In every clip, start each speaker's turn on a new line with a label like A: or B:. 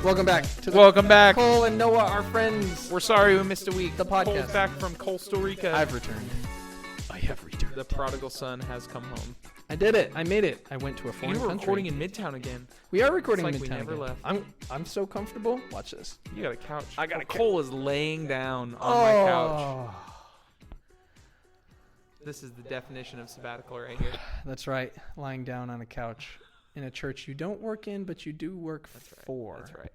A: Welcome back to Cole and Noah, our friends.
B: We're sorry we missed a week.
A: The podcast.
B: Cole's back from Costa Rica.
A: I've returned. I have returned.
B: The prodigal son has come home.
A: I did it. I made it. I went to a foreign
B: You were
A: country.
B: recording in Midtown again.
A: We are recording
B: It's
A: in
B: like
A: Midtown
B: we never
A: again.
B: left.
A: I'm so comfortable. Watch this.
B: You got a couch.
A: I got a
B: Cole is laying down on my couch. This is the definition of sabbatical right here.
A: That's right. Lying down on a couch in a church you don't work in, but you do work for.
B: That's right.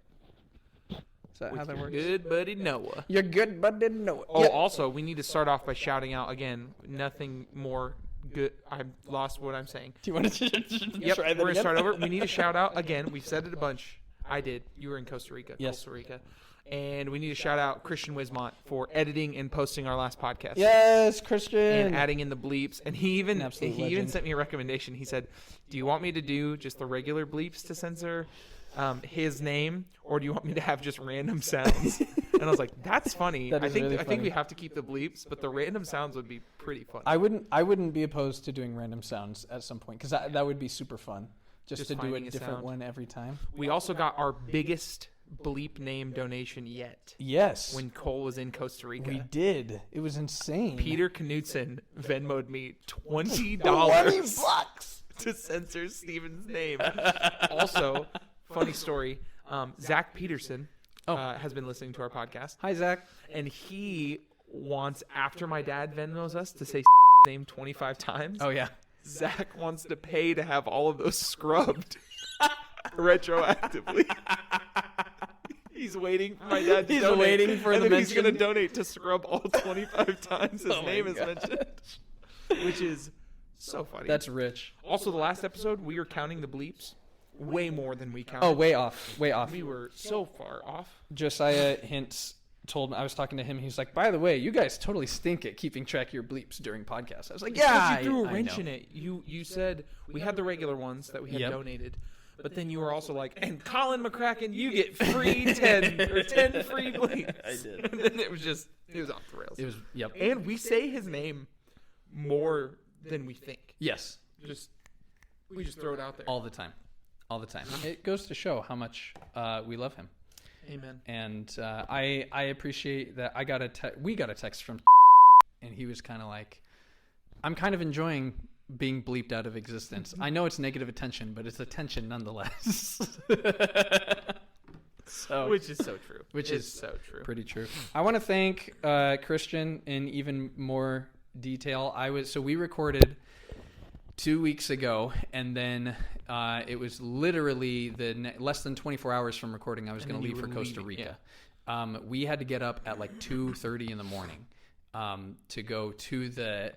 A: Is that
B: With
A: how that
B: your
A: works?
B: good buddy Noah.
A: You're good, but didn't know it.
B: Oh,
A: Yeah.
B: also, we need to start off by shouting out again. Nothing more good. I lost what I'm saying.
A: Do you want to
B: Yep,
A: try that
B: we're going to
A: again?
B: start over. We need to shout out again. We've said it a bunch. I did. You were in Costa Rica.
A: Yes.
B: Costa Rica. And we need to shout out Christian Wismont for editing and posting our last podcast.
A: Yes, Christian.
B: And adding in the bleeps. And he even
A: Legend.
B: sent me a recommendation. He said, do you want me to do just the regular bleeps to censor his name, or do you want me to have just random sounds? And I was like, that's funny.
A: That
B: I
A: is
B: think
A: really
B: I think
A: funny.
B: we have to keep the bleeps, but the random sounds would be pretty fun.
A: I wouldn't be opposed to doing random sounds at some point, because that would be super fun. Just to do a
B: finding a
A: different
B: sound.
A: one every time.
B: We also got our biggest bleep name donation yet
A: Yes.
B: when Cole was in Costa Rica.
A: We did. It was insane.
B: Peter Knutson Venmo'd me $20
A: $20
B: to censor Steven's name. Also, funny story, Zach Peterson has been listening to our podcast,
A: Hi, Zach.
B: and he wants, after my dad Venmos us, to say name 25 times.
A: Oh, yeah.
B: Zach wants to pay to have all of those scrubbed retroactively. He's waiting for my dad to
A: He's
B: donate.
A: waiting for
B: and
A: the
B: then he's going to
A: mention.
B: donate to scrub all 25 times his
A: Oh my
B: name is
A: God.
B: mentioned. Which is so funny.
A: That's rich.
B: Also, the last episode, we were counting the bleeps way more than we counted.
A: Oh, way off. Way off.
B: We were so far off.
A: Josiah Hintz told me, I was talking to him, he's like, by the way, you guys totally stink at keeping track of your bleeps during podcasts. I was like, yeah,
B: Because you threw a
A: I
B: wrench
A: know.
B: in it. You said we had the regular ones that we had
A: Yep.
B: donated. But then you were also like, and Colin McCracken, you get free 10 or 10 free bleeps.
A: I did.
B: And then it was off the rails.
A: It was, yep.
B: And we say his name more than we think.
A: Yes.
B: We just throw it out there.
A: All the time. All the time. It goes to show how much we love him.
B: Amen.
A: And I appreciate that. We got a text from and he was kind of like, I'm kind of enjoying being bleeped out of existence. I know it's negative attention, but it's attention nonetheless. So,
B: Which is so true.
A: Which
B: It's
A: is
B: so true.
A: pretty true. I want to thank Christian in even more detail. We recorded 2 weeks ago, and then it was literally less than 24 hours from recording. I was going to leave for Costa Rica.
B: yeah.
A: We had to get up at like 2:30 in the morning to go to the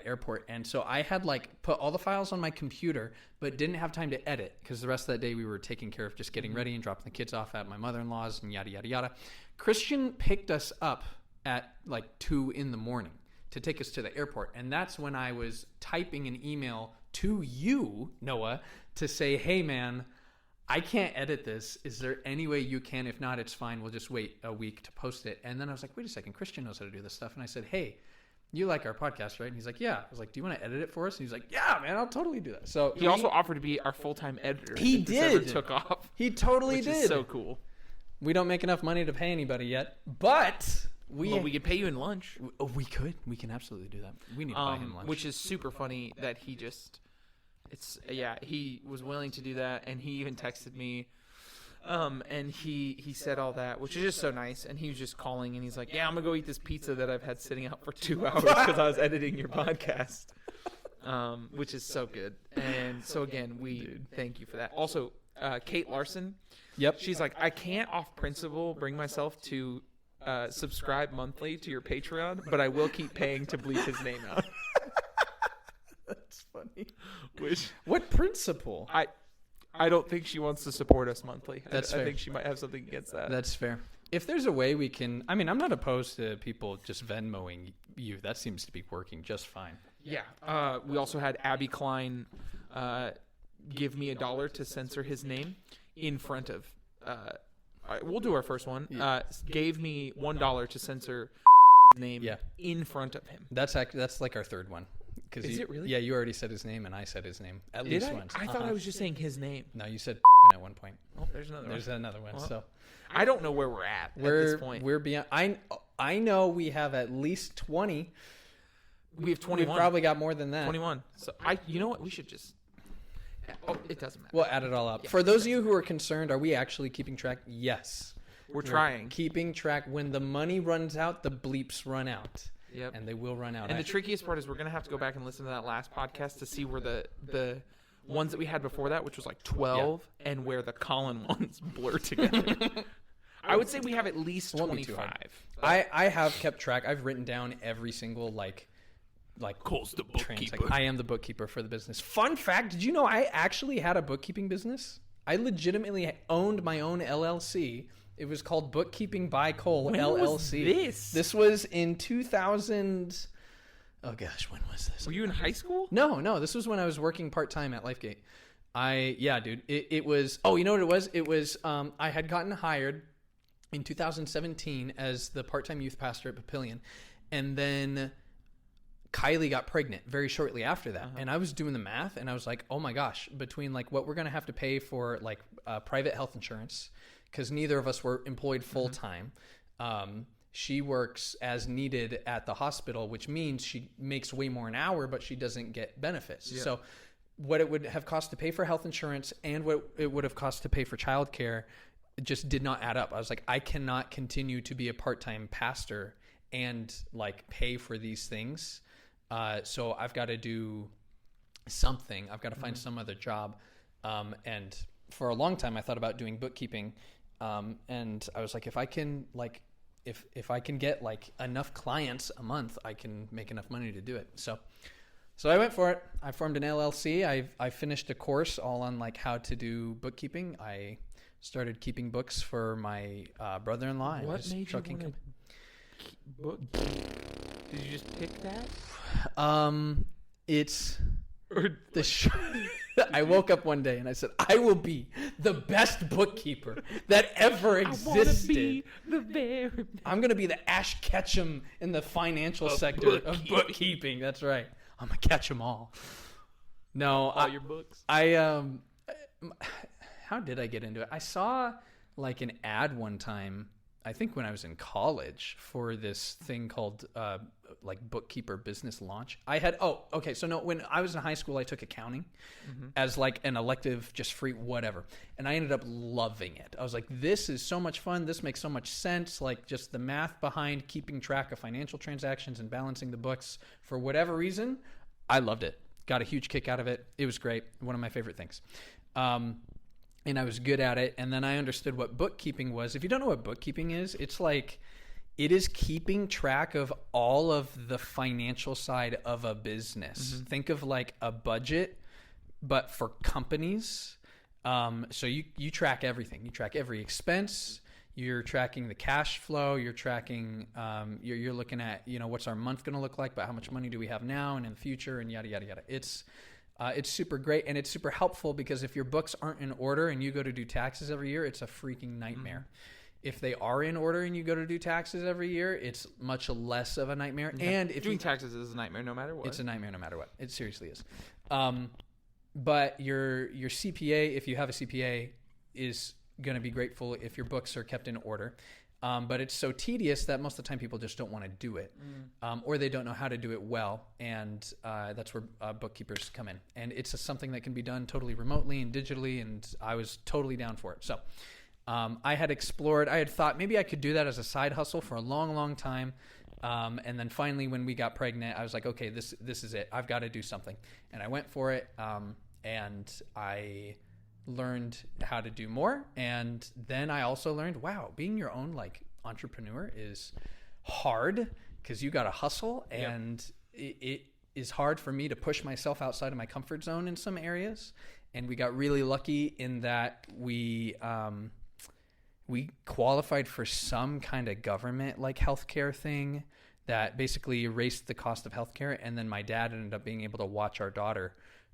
A: airport, and so I had like put all the files on my computer, but didn't have time to edit because the rest of that day we were taking care of just getting ready and dropping the kids off at my mother-in-law's and yada yada yada. Christian picked us up at like 2 in the morning to take us to the airport, and that's when I was typing an email to you, Noah, to say, hey man, I can't edit this. Is there any way you can? If not, it's fine. We'll just wait a week to post it. And then I was like, wait a second, Christian knows how to do this stuff. And I said, hey, you like our podcast, right? And he's like, yeah. I was like, do you want to edit it for us? And he's like, yeah, man, I'll totally do that. So
B: He also offered to be our full-time editor.
A: He
B: if this ever
A: did.
B: took off.
A: He totally
B: Which
A: did.
B: is so cool.
A: We don't make enough money to pay anybody yet, but
B: Well, we could pay you in lunch.
A: we could. We can absolutely do that. We need to buy him lunch.
B: Which is super funny that he was willing to do that, and he even texted me, and he said all that, which is just so nice. And he was just calling, and he's like, "Yeah, I'm gonna go eat this pizza that I've had sitting out for 2 hours because I was editing your podcast," which is so good. And so again, we thank you for that. Also, Kate Larson,
A: Yep.
B: she's like, "I can't off principle bring myself to subscribe monthly to your Patreon, but I will keep paying to bleep his name out."
A: That's funny.
B: Which
A: What principle?
B: I don't think she wants to support us monthly.
A: That's
B: I
A: fair.
B: think she might have something against that.
A: That's fair. If there's a way we can, I mean, I'm not opposed to people just Venmoing you. That seems to be working just fine.
B: Yeah. We also had Abby Klein give me $1 to censor his name in front of. We'll do our first one.
A: Yeah.
B: Gave me $1 to censor his name
A: Yeah.
B: in front of him.
A: That's like our third one.
B: Is it really?
A: Yeah, you already said his name, and I said his name at
B: Did
A: least
B: I?
A: once.
B: I thought I was just saying his name.
A: No, you said at one point.
B: Oh, there's another
A: There's
B: one.
A: another one.
B: Well,
A: So
B: I don't know where we're at this point.
A: we're beyond. I know we have at least 20.
B: We have 21.
A: We've probably got more than that.
B: 21. So you know what? We should just. Oh, it doesn't matter.
A: We'll add it all up.
B: Yeah.
A: For those of you who are concerned, are we actually keeping track? Yes.
B: We're trying.
A: Keeping track. When the money runs out, the bleeps run out.
B: Yep.
A: And they will run out.
B: And the trickiest part is we're going to have to go back and listen to that last podcast to see where the ones that we had before that, which was like 12, and where the Colin ones blur together. I would say we have at least 25.
A: I have kept track. I've written down every single like
B: Cole's the bookkeeper.
A: I am the bookkeeper for the business. Fun fact, did you know I actually had a bookkeeping business? I legitimately owned my own LLC. It was called Bookkeeping by Cole LLC.
B: Was this?
A: This was in 2000. Oh gosh, when was this?
B: Were you in high school?
A: No. This was when I was working part-time at Lifegate. Dude. It was, you know what it was? It was, I had gotten hired in 2017 as the part-time youth pastor at Papillion. And then Kylie got pregnant very shortly after that. And I was doing the math and I was like, oh my gosh, between like what we're going to have to pay for like private health insurance, because neither of us were employed full-time. She works as needed at the hospital, which means she makes way more an hour, but she doesn't get benefits. Yeah. So what it would have cost to pay for health insurance and what it would have cost to pay for childcare just did not add up. I was like, I cannot continue to be a part-time pastor and like pay for these things. So I've got to do something. I've got to find some other job. And for a long time, I thought about doing bookkeeping. And I was like, if I can get like enough clients a month, I can make enough money to do it. So I went for it. I formed an LLC. I finished a course all on like how to do bookkeeping. I started keeping books for my brother-in-law.
B: What made you want to book? Did you just pick that?
A: It's the I woke up one day and I said, I will be the best bookkeeper that ever existed. I'm going to be the Ash Ketchum in the financial sector of bookkeeping. That's right. I'm going to catch them all. No.
B: All your books?
A: How did I get into it? I saw like an ad one time, I think when I was in college, for this thing called like Bookkeeper Business Launch. When I was in high school, I took accounting as like an elective, just free, whatever. And I ended up loving it. I was like, this is so much fun. This makes so much sense. Like just the math behind keeping track of financial transactions and balancing the books. For whatever reason, I loved it. Got a huge kick out of it. It was great. One of my favorite things. And I was good at it. And then I understood what bookkeeping was. If you don't know what bookkeeping is, it's like, it is keeping track of all of the financial side of a business. Think of like a budget, but for companies. So you track everything. You track every expense. You're tracking the cash flow. You're tracking, you're looking at, what's our month going to look like, but how much money do we have now and in the future, and yada, yada, yada. It's super great, and it's super helpful because if your books aren't in order and you go to do taxes every year, it's a freaking nightmare. If they are in order and you go to do taxes every year, it's much less of a nightmare. Yeah. And if
B: doing taxes is a nightmare no matter what.
A: It's a nightmare no matter what. It seriously is. But your CPA, if you have a CPA, is going to be grateful if your books are kept in order. But it's so tedious that most of the time people just don't want to do it, or they don't know how to do it well. And that's where bookkeepers come in. And it's something that can be done totally remotely and digitally, and I was totally down for it. So I had thought maybe I could do that as a side hustle for a long, long time. And then finally, when we got pregnant, I was like, okay, this is it. I've got to do something. And I went for it, and I learned how to do more. And then I also learned, wow, being your own like entrepreneur is hard because you got to hustle. And it is hard for me to push myself outside of my comfort zone in some areas. And we got really lucky in that we qualified for some kind of government like healthcare thing that basically erased the cost of healthcare. And then my dad ended up being able to watch our daughter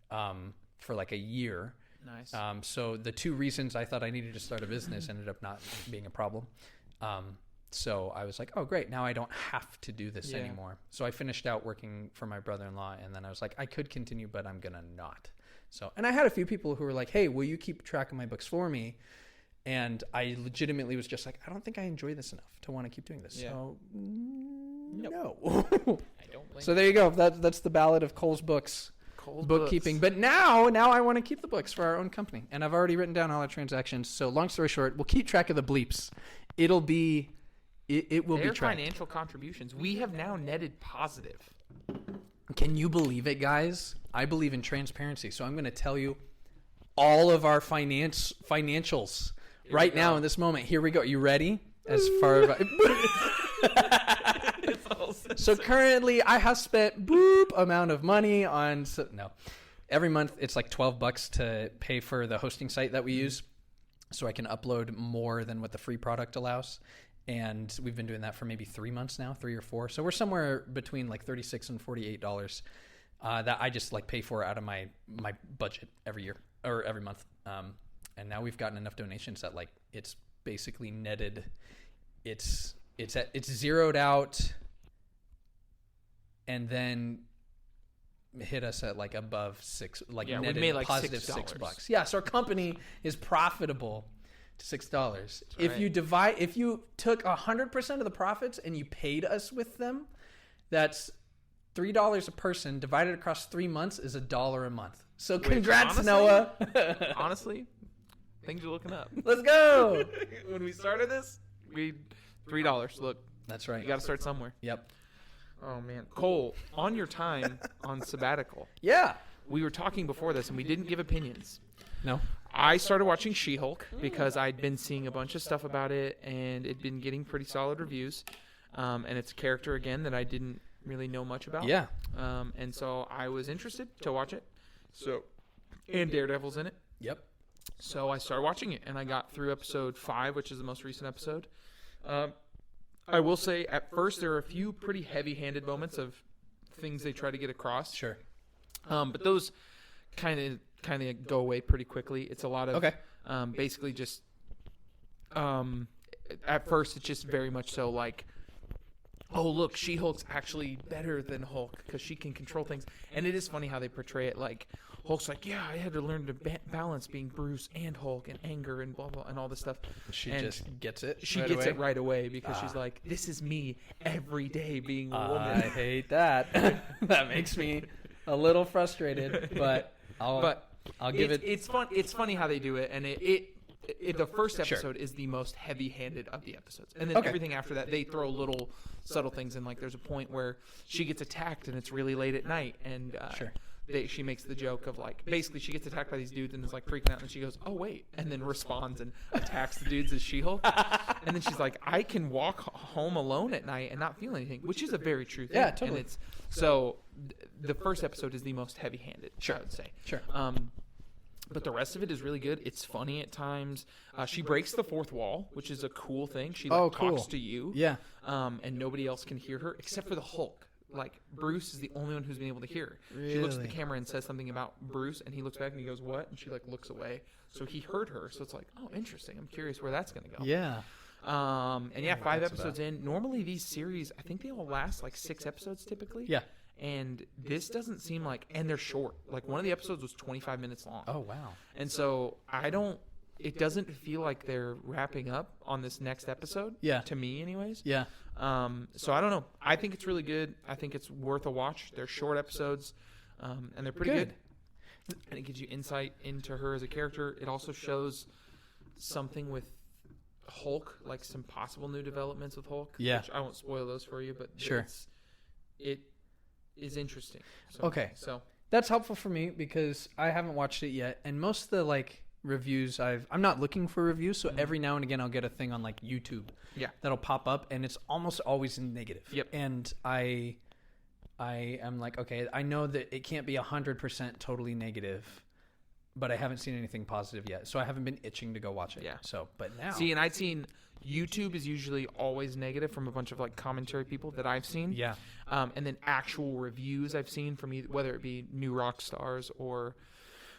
A: for like a year. Nice. So the two reasons I thought I needed to start a business ended up not being a problem. So I was like, oh, great. Now I don't have to do this
B: Yeah.
A: anymore. So I finished out working for my brother-in-law, and then I was like, I could continue, but I'm going to not. So, and I had a few people who were like, hey, will you keep track of my books for me? And I legitimately was just like, I don't think I enjoy this enough to want to keep doing this.
B: Yeah.
A: So, no.
B: I don't blame
A: So there you go. That's the ballad of Cole's books.
B: Cole's
A: Bookkeeping.
B: books.
A: But now I want to keep the books for our own company. And I've already written down all our transactions. So long story short, we'll keep track of the bleeps. It will be tracked.
B: Financial contributions. We have now netted positive.
A: Can you believe it, guys? I believe in transparency. So I'm going to tell you all of our financials right now in this moment. Here we go. You ready? As far as So currently I have spent amount of money on every month it's like $12 to pay for the hosting site that we use so I can upload more than what the free product allows. And we've been doing that for maybe 3 months now, 3 or 4. So we're somewhere between like $36 and $48 that I just like pay for out of my budget every year or every month. And now we've gotten enough donations that like it's basically netted. It's zeroed out and then hit us at like above $6, like netted
B: we made like
A: positive $6. Yeah, so our company is profitable to $6. If
B: right.
A: if you took 100% of the profits and you paid us with them, that's $3 a person divided across 3 months is $1 a month. So congrats,
B: honestly,
A: Noah.
B: Honestly, things are looking up.
A: Let's go.
B: When we started this, we $3. Look,
A: That's right.
B: you got to start somewhere.
A: Yep.
B: Oh man, Cole, on your time on sabbatical,
A: Yeah.
B: we were talking before this and we didn't give opinions.
A: No.
B: I started watching She-Hulk because I'd been seeing a bunch of stuff about it and it'd been getting pretty solid reviews. And it's a character again that I didn't really know much about.
A: Yeah.
B: And so I was interested to watch it. And Daredevil's in it.
A: Yep.
B: So I started watching it, and I got through episode 5, which is the most recent episode. I will say, at first, there are a few pretty heavy-handed moments of things they try to get across.
A: Sure.
B: But those kind of go away pretty quickly. It's a lot of basically just at first it's just very much so like, oh look, She-Hulk's actually better than Hulk because she can control things. And it is funny how they portray it like Hulk's like, yeah, I had to learn to balance being Bruce and Hulk and anger and blah blah and all this stuff.
A: She
B: and
A: just gets it.
B: She gets it right away because she's like, this is me every day being a woman.
A: I hate that. That makes me a little frustrated, but I'll give it.
B: It's fun. It's funny how they do it, and the first episode is the most heavy-handed of the episodes, and then everything after that they throw little subtle things in. Like there's a point where she gets attacked, and it's really late at night, and she makes the joke of like basically she gets attacked by these dudes and is like freaking out, and she goes, "Oh wait," and then responds and attacks the dudes as She-Hulk, and then she's like, "I can walk home alone at night and not feel anything," which is a very true thing.
A: Yeah, totally.
B: And it's so the first episode is the most heavy-handed. I would say.
A: Sure.
B: But the rest of it is really good. It's funny at times. She breaks the fourth wall, which is a cool thing. She talks to you.
A: Yeah.
B: And nobody else can hear her except for the Hulk. Like, Bruce is the only one who's been able to hear her. She looks at the camera and says something about Bruce, and he looks back and he goes, "What?" And she, like, looks away. So he heard her. So it's like, oh, interesting. I'm curious where that's going to go.
A: Yeah.
B: And yeah, 5 episodes in. Normally these series, I think they all last like 6 episodes typically.
A: Yeah.
B: And this doesn't seem like, and they're short. Like one of the episodes was 25 minutes long.
A: Oh, wow.
B: And so it doesn't feel like they're wrapping up on this next episode.
A: Yeah.
B: To me anyways.
A: Yeah.
B: So I don't know. I think it's really good. I think it's worth a watch. They're short episodes, and they're pretty good. And it gives you insight into her as a character. It also shows something with Hulk, like some possible new developments with Hulk.
A: Yeah.
B: Which I won't spoil those for you, but it is interesting. So, So
A: that's helpful for me because I haven't watched it yet, and most of the like reviews I'm not looking for reviews, so every now and again I'll get a thing on like YouTube that'll pop up, and it's almost always negative.
B: Yep.
A: And I am like, okay, I know that it can't be 100% totally negative, but I haven't seen anything positive yet, so I haven't been itching to go watch it.
B: Yeah.
A: So, but now
B: and I'd seen YouTube is usually always negative from a bunch of like commentary people that I've seen.
A: Yeah.
B: And then actual reviews I've seen from whether it be New Rock Stars or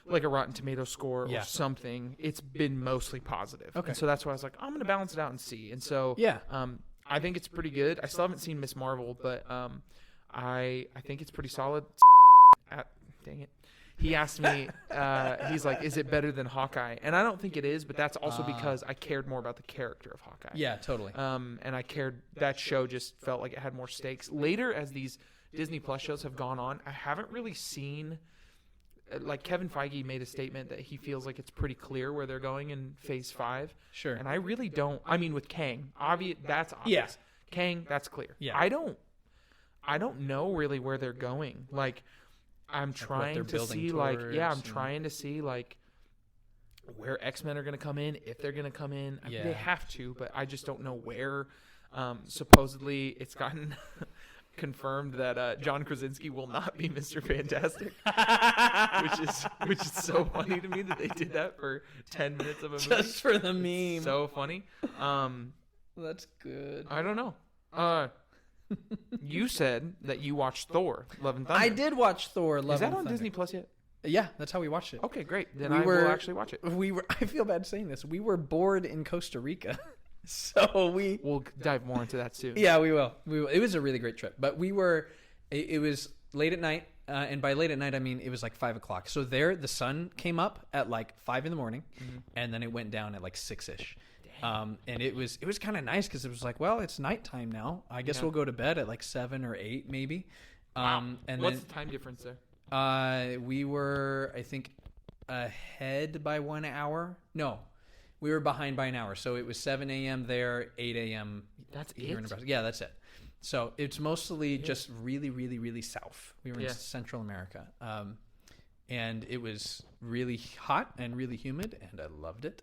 B: like a Rotten Tomato score or something, it's been mostly positive.
A: Okay.
B: And so that's why I was like, I'm going to balance it out and see. And so I think it's pretty good. I still haven't seen Miss Marvel, but I think it's pretty solid. Dang it. He asked me, he's like, is it better than Hawkeye? And I don't think it is, but that's also because I cared more about the character of Hawkeye.
A: Yeah, totally.
B: And I cared, that show just felt like it had more stakes. Later, as these Disney Plus shows have gone on, I haven't really seen, like Kevin Feige made a statement that he feels like it's pretty clear where they're going in Phase 5.
A: Sure.
B: And I really don't, I mean, with Kang, that's obvious.
A: Yeah.
B: Kang, that's clear.
A: Yeah.
B: I don't know really where they're going. Like, I'm trying to see, I'm trying to see, like, where X-Men are going to come in, if they're going to come in. I mean, they have to, but I just don't know where. Supposedly, it's gotten confirmed that John Krasinski will not be Mr. Fantastic, which is so funny to me that they did that for 10 minutes of a movie.
A: Just for the meme.
B: It's so funny.
A: That's good.
B: I don't know. You said that you watched Thor: Love and Thunder.
A: I did watch Thor: Love and Thunder.
B: Is that on Disney Plus yet?
A: Yeah, that's how we watched it.
B: Okay, great. Then I will actually watch it.
A: I feel bad saying this. We were bored in Costa Rica, so
B: we'll dive more into that soon.
A: Yeah, we will. It was a really great trip, but it was late at night, and by late at night I mean it was like 5:00. So the sun came up at like 5 a.m, and then it went down at like 6ish. And it was kind of nice because it was like, well, it's nighttime now. I guess we'll go to bed at like 7 or 8 maybe.
B: Wow.
A: And
B: what's the time difference there?
A: We were, I think, ahead by 1 hour. No, we were behind by an hour. So it was 7 a.m. there, 8 a.m.
B: That's
A: here
B: it?
A: in Nebraska. Yeah, that's it. So it's mostly just really, really, really south. We were in Central America. And it was really hot and really humid, and I loved it.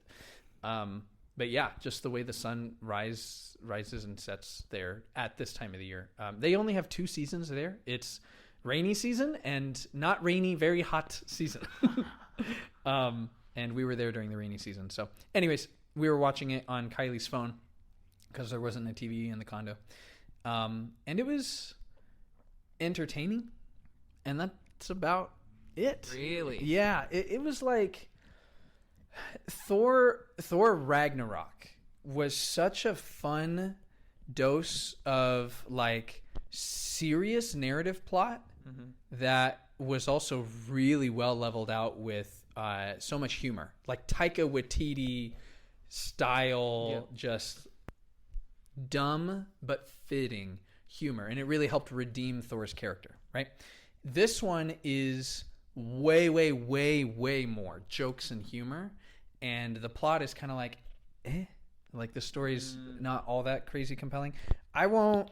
A: But yeah, just the way the sun rises and sets there at this time of the year. They only have 2 seasons there. It's rainy season and not rainy, very hot season. And we were there during the rainy season. So anyways, we were watching it on Kylie's phone because there wasn't a TV in the condo. And it was entertaining. And that's about it.
B: Really?
A: Yeah. It was like... Thor Ragnarok was such a fun dose of like serious narrative plot that was also really well leveled out with so much humor, like Taika Waititi style, just dumb but fitting humor, and it really helped redeem Thor's character. Right, this one is way more jokes and humor. And the plot is kind of like, like the story's not all that crazy compelling. I won't.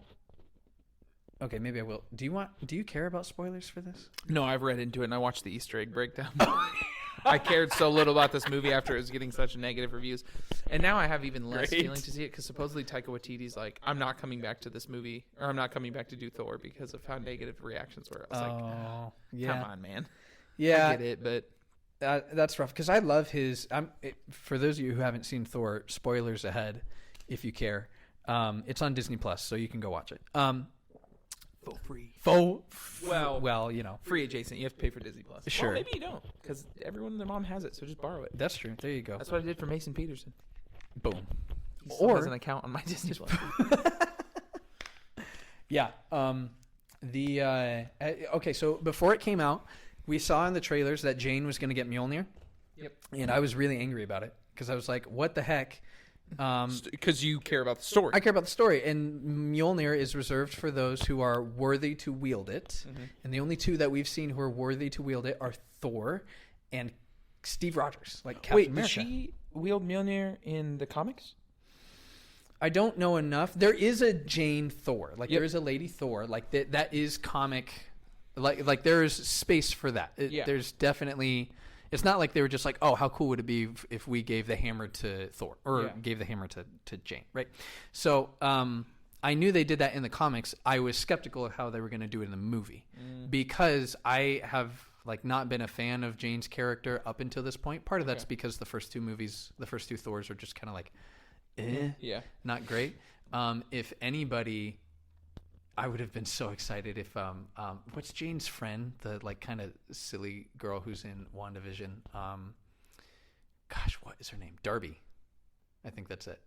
A: Okay, maybe I will. Do you care about spoilers for this?
B: No, I've read into it and I watched the Easter egg breakdown. I cared so little about this movie after it was getting such negative reviews, and now I have even less feeling to see it because supposedly Taika Waititi's like, I'm not coming back to this movie, or I'm not coming back to do Thor because of how negative reactions were. I was come on, man.
A: Yeah,
B: I get it, but.
A: That's rough because I love his. For those of you who haven't seen Thor, spoilers ahead, if you care. It's on Disney Plus, so you can go watch it. Well, you know,
B: free adjacent. You have to pay for Disney Plus.
A: Sure.
B: Well, maybe you don't because everyone and their mom has it, so just borrow it.
A: That's true. There you go.
B: That's what I did for Mason Peterson.
A: Boom.
B: He still has an account on my Disney Plus.
A: Yeah. Okay. So before it came out. We saw in the trailers that Jane was going to get Mjolnir.
B: Yep.
A: And I was really angry about it because I was like, what the heck?
B: Because you care about the story.
A: I care about the story. And Mjolnir is reserved for those who are worthy to wield it. Mm-hmm. And the only 2 that we've seen who are worthy to wield it are Thor and Steve Rogers, like Captain America.
B: Did she wield Mjolnir in the comics?
A: I don't know enough. There is a Jane Thor. Like, there is a Lady Thor. Like, that is comic... Like there's space for that. There's definitely. It's not like they were just like, oh, how cool would it be if we gave the hammer to Thor or gave the hammer to Jane, right? So I knew they did that in the comics. I was skeptical of how they were going to do it in the movie because I have like not been a fan of Jane's character up until this point. Part of that's because the first 2 Thors are just kind of like, not great. If anybody. I would have been so excited if what's Jane's friend, the like kind of silly girl who's in WandaVision? Gosh, what is her name? Darby. I think that's it.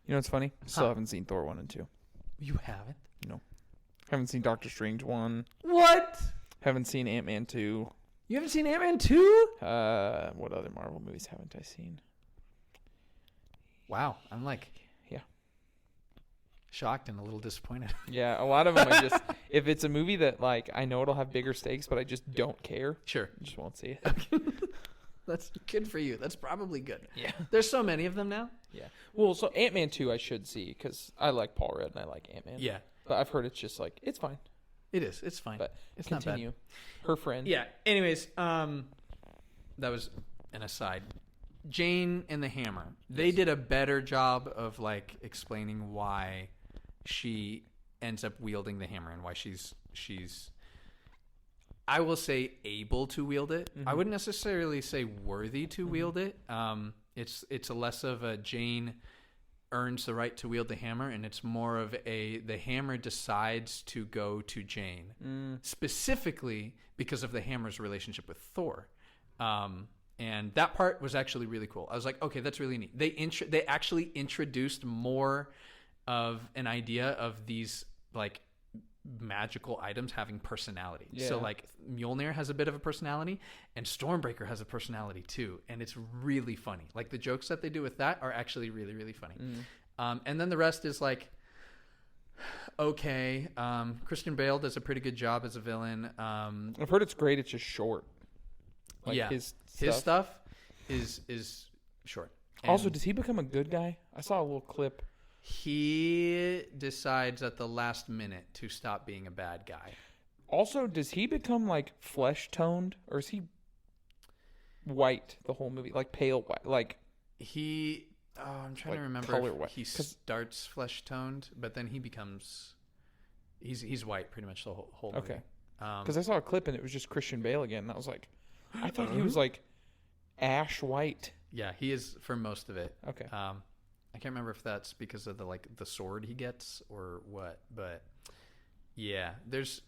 B: You know what's funny? Still haven't seen Thor 1 and 2.
A: You haven't?
B: No. Haven't seen Doctor Strange 1.
A: What?
B: Haven't seen Ant-Man 2.
A: You haven't seen Ant-Man 2?
B: What other Marvel movies haven't I seen?
A: Wow. I'm like...
B: Yeah.
A: Shocked and a little disappointed.
B: Yeah, a lot of them I just... If it's a movie that, like, I know it'll have bigger stakes, but I just don't care.
A: Sure.
B: I just won't see it.
A: That's good for you. That's probably good.
B: Yeah.
A: There's so many of them now.
B: Yeah. Well, so Ant-Man 2 I should see because I like Paul Rudd and I like Ant-Man.
A: Yeah.
B: But I've heard it's just like, it's fine.
A: It is. It's fine.
B: But
A: it's
B: continue.
A: not bad.
B: Her friend.
A: Yeah. Anyways, that was an aside. Jane and the Hammer. They did a better job of like explaining why she ends up wielding the hammer and why she's I will say able to wield it. I wouldn't necessarily say worthy to wield it. It's a less of a Jane earns the right to wield the hammer, and it's more of the hammer decides to go to Jane specifically because of the hammer's relationship with Thor. And that part was actually really cool. I was like, okay, that's really neat. They actually introduced more of an idea of these like magical items having personality. Yeah. So like Mjolnir has a bit of a personality and Stormbreaker has a personality too. And it's really funny. Like the jokes that they do with that are actually really, really funny. And then the rest is like, okay. Christian Bale does a pretty good job as a villain.
B: I've heard it's great. It's just short. Like
A: yeah.
B: His
A: stuff is short. And
B: also, does he become a good guy? I saw a little clip.
A: He decides at the last minute to stop being a bad guy.
B: Also, does he become like flesh toned or is he white the whole movie? Like pale white? Like
A: I'm trying to remember.
B: Color white.
A: He starts flesh toned, but then he becomes he's white pretty much the whole movie.
B: Okay. Because I saw a clip and it was just Christian Bale again. And I was like, I thought he was like ash white.
A: Yeah, he is for most of it.
B: Okay.
A: I can't remember if that's because of the sword he gets or what, but yeah, there's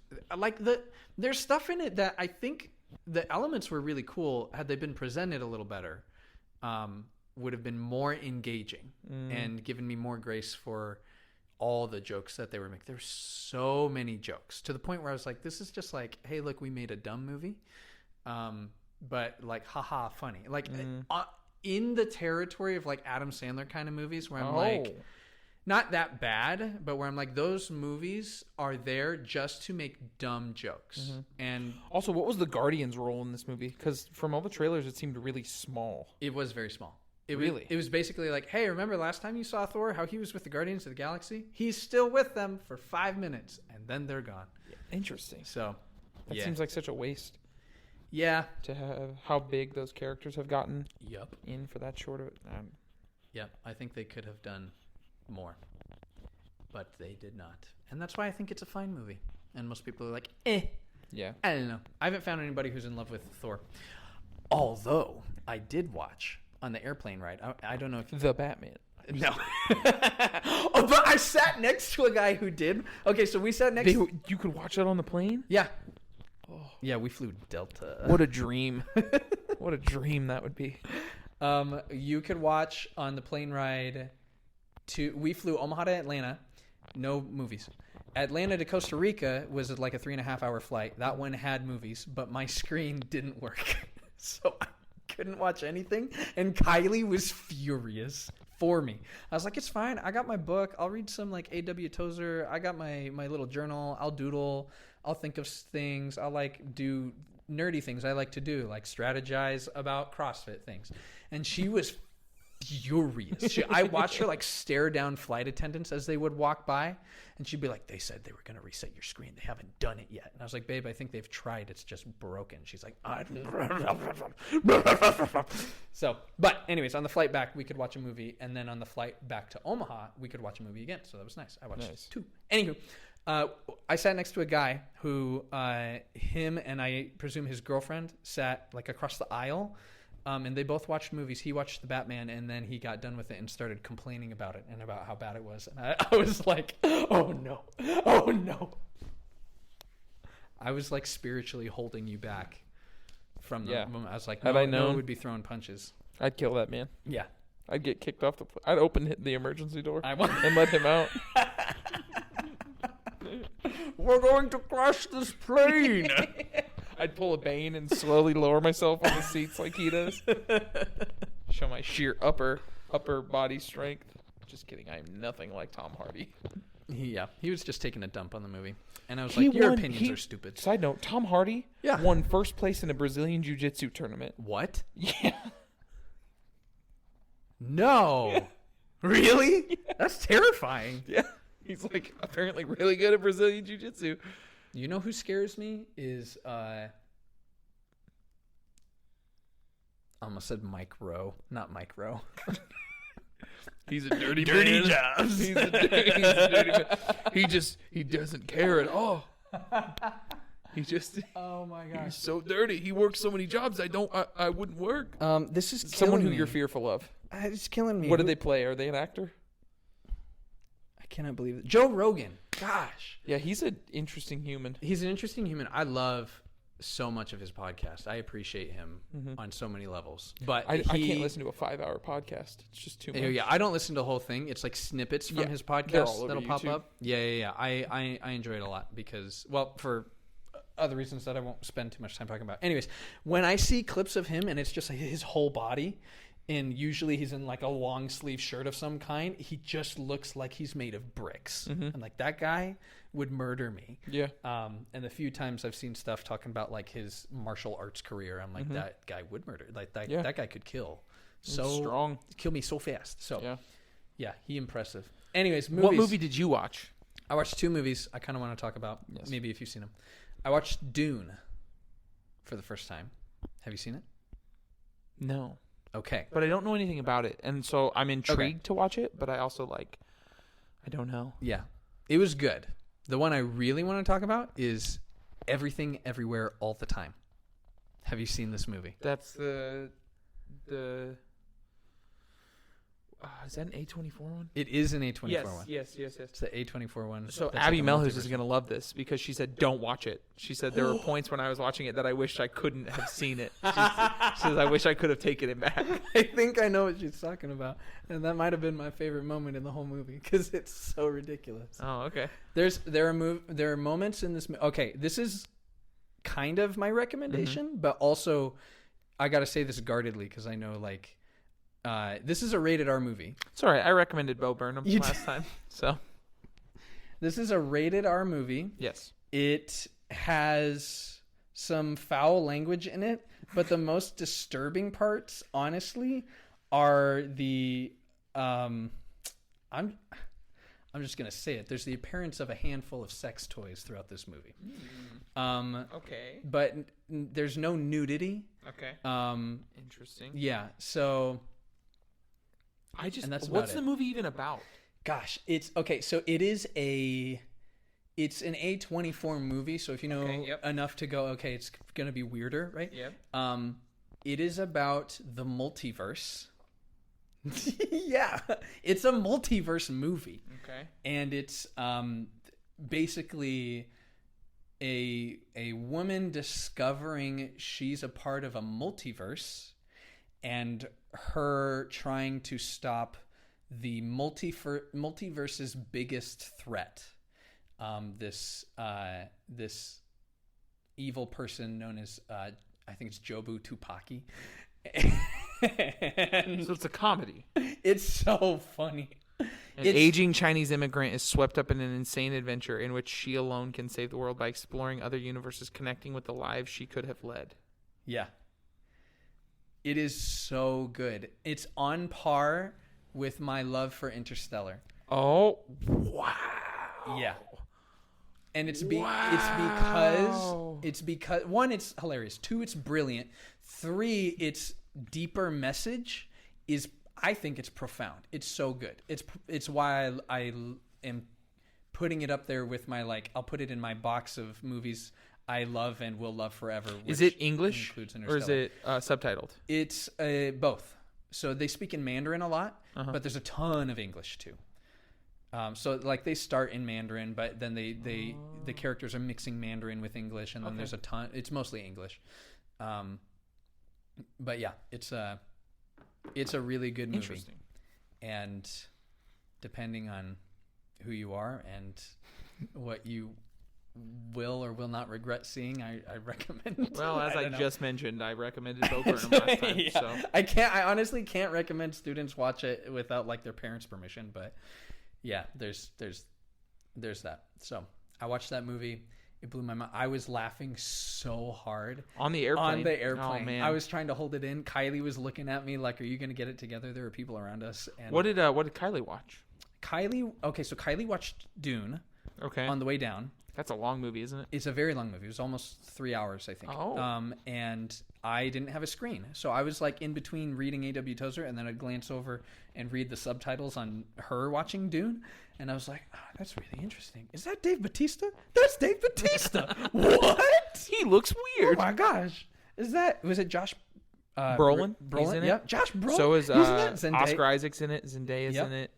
A: stuff in it that I think the elements were really cool had they been presented a little better. Would have been more engaging and given me more grace for all the jokes that they were making. There's so many jokes to the point where I was like, this is just like, hey, look, we made a dumb movie. But like, haha, funny. Like in the territory of like Adam Sandler kind of movies where I'm like, not that bad, but where I'm like, those movies are there just to make dumb jokes. And
B: also, what was the Guardians' role in this movie? Because from all the trailers, it seemed really small.
A: It was very small.
B: It
A: was basically like, hey, remember last time you saw Thor, how he was with the Guardians of the Galaxy? He's still with them for 5 minutes, and then they're gone.
B: Yeah. Interesting.
A: So,
B: that seems like such a waste.
A: Yeah.
B: To have how big those characters have gotten.
A: Yep.
B: In for that short of it.
A: Yep. I think they could have done more, but they did not, and that's why I think it's a fine movie. And most people are like, eh.
B: Yeah.
A: I don't know. I haven't found anybody who's in love with Thor. Although I did watch on the airplane ride. I don't know if
B: The Batman.
A: No. Oh, but I sat next to a guy who did. Okay, so we sat next.
B: You could watch that on the plane?
A: Yeah. Yeah, we flew Delta.
B: What a dream. What a dream that would be.
A: You could watch on the plane ride we flew Omaha to Atlanta, no movies. Atlanta to Costa Rica was like a 3.5-hour flight. That one had movies, but my screen didn't work. So I couldn't watch anything. And Kylie was furious for me. I was like, it's fine. I got my book. I'll read some like A.W. Tozer. I got my little journal. I'll doodle. I'll think of things. I'll like do nerdy things I like to do, like strategize about CrossFit things. And she was furious. I watched her like stare down flight attendants as they would walk by, and she'd be like, they said they were going to reset your screen. They haven't done it yet. And I was like, babe, I think they've tried. It's just broken. She's like, so, but anyways, on the flight back, we could watch a movie. And then on the flight back to Omaha, we could watch a movie again. So that was nice. I watched 2. Anywho, I sat next to a guy who, him and I presume his girlfriend sat like across the aisle. And they both watched movies. He watched The Batman, and then he got done with it and started complaining about it and about how bad it was. And I was like, oh no. I was like spiritually holding you back from the moment. I was like, no one would be throwing punches.
B: I'd kill that man.
A: Yeah.
B: I'd get kicked off I'd open the emergency door
A: and
B: let him out. We're going to crash this plane. I'd pull a Bane and slowly lower myself on the seats like he does. Show my sheer upper body strength. Just kidding. I am nothing like Tom Hardy.
A: He was just taking a dump on the movie. And I was like, your opinions are stupid.
B: Side note, Tom Hardy won first place in a Brazilian Jiu-Jitsu tournament.
A: What?
B: Yeah.
A: No. Yeah. Really? Yeah. That's terrifying.
B: Yeah. He's like apparently really good at Brazilian Jiu-Jitsu.
A: You know who scares me is I almost said Mike Rowe, not Mike Rowe.
B: He's a dirty jobs. He's a dirty man. He doesn't care at all. Oh my gosh. He's so dirty. He works so many jobs I wouldn't work.
A: This is
B: someone who you're fearful of.
A: It's killing me.
B: What do they play? Are they an actor?
A: I cannot believe it. Joe Rogan. Gosh.
B: Yeah, he's an interesting human.
A: He's an interesting human. I love so much of his podcast. I appreciate him on so many levels. But
B: I can't listen to a 5-hour podcast. It's just too much.
A: Yeah, I don't listen to the whole thing. It's like snippets from his podcast that'll pop up. Yeah. I enjoy it a lot because, well, for other reasons that I won't spend too much time talking about. Anyways, when I see clips of him and it's just like his whole body, and usually he's in like a long sleeve shirt of some kind, he just looks like he's made of bricks. I'm like, that guy would murder me.
B: Yeah.
A: And the few times I've seen stuff talking about like his martial arts career, I'm like, that guy would murder. Like that guy could kill. So
B: strong.
A: Kill me so fast. So yeah, he impressive. Anyways, movies.
B: What movie did you watch?
A: I watched 2 movies I kind of want to talk about. Yes. Maybe if you've seen them. I watched Dune for the first time. Have you seen it?
B: No.
A: Okay.
B: But I don't know anything about it. And so I'm intrigued to watch it, but I also I don't know.
A: Yeah. It was good. The one I really want to talk about is Everything Everywhere All the Time. Have you seen this movie?
B: That's the is that an A24 one?
A: It is an A24 one.
B: Yes.
A: It's the A24 one.
B: So Abby Melhus is going to love this because she said, don't watch it. She said there were points when I was watching it that I wished I couldn't have seen it. She says, I wish I could have taken it back.
A: I think I know what she's talking about. And that might have been my favorite moment in the whole movie because it's so ridiculous.
B: Oh, okay.
A: There are moments in this. Okay, this is kind of my recommendation, but also I got to say this guardedly because I know this is a rated R movie.
B: It's all right. I recommended Bo Burnham last time. So
A: this is a rated R movie.
B: Yes. It
A: has some foul language in it, but the most disturbing parts, honestly, are the I'm just going to say it. There's the appearance of a handful of sex toys throughout this movie.
B: Okay.
A: But there's no nudity.
B: Okay. Interesting.
A: Yeah. So
B: what's the movie even about?
A: Gosh, it's okay. So it's an A24 movie. So if you know enough to go, okay, it's going to be weirder, right?
B: Yep.
A: It is about the multiverse. Yeah, it's a multiverse movie.
B: Okay.
A: And it's basically a woman discovering she's a part of a multiverse and her trying to stop the multiverse's biggest threat. This evil person known as I think it's Jobu Tupaki.
B: So it's a comedy.
A: It's so funny.
B: An aging Chinese immigrant is swept up in an insane adventure in which she alone can save the world by exploring other universes, connecting with the lives she could have led.
A: Yeah. It is so good. It's on par with my love for Interstellar.
B: Oh, wow.
A: Yeah. And it's because one, it's hilarious. 2, it's brilliant. 3, its deeper message is, I think it's profound. It's so good. It's why I am putting it up there with my I'll put it in my box of movies I love and will love forever.
B: Is it English or is it subtitled?
A: It's both. So they speak in Mandarin a lot, but there's a ton of English too. So they start in Mandarin, but then the characters are mixing Mandarin with English, and then there's a ton. It's mostly English. But yeah, it's a really good movie.
B: Interesting.
A: And depending on who you are and what you
B: Well,
A: or will not regret seeing, I recommend.
B: as I
A: don't know.
B: just mentioned, I recommended Bo Burnham last time.
A: Yeah.
B: So
A: I honestly can't recommend students watch it without like their parents' permission. But yeah, there's that. So I watched that movie. It blew my mind. I was laughing so hard
B: on the airplane. Oh, man.
A: I was trying to hold it in. Kylie was looking at me like, "Are you going to get it together?" There were people around us. And
B: What did Kylie watch?
A: Kylie watched Dune.
B: Okay.
A: On the way down.
B: That's a long movie, isn't it?
A: It's a very long movie. It was almost 3 hours, I think.
B: Oh.
A: And I didn't have a screen. So I was like in between reading A.W. Tozer and then I'd glance over and read the subtitles on her watching Dune. And I was like, that's really interesting. Is that Dave Bautista? That's Dave Bautista. What?
B: He looks weird.
A: Oh my gosh. Was it Josh
B: Brolin?
A: Brolin?
B: He's in it.
A: Yeah. Josh Brolin.
B: So is
A: He's in it. Zendaya.
B: Oscar Isaac's in it. Zendaya's
A: Yep.
B: in it.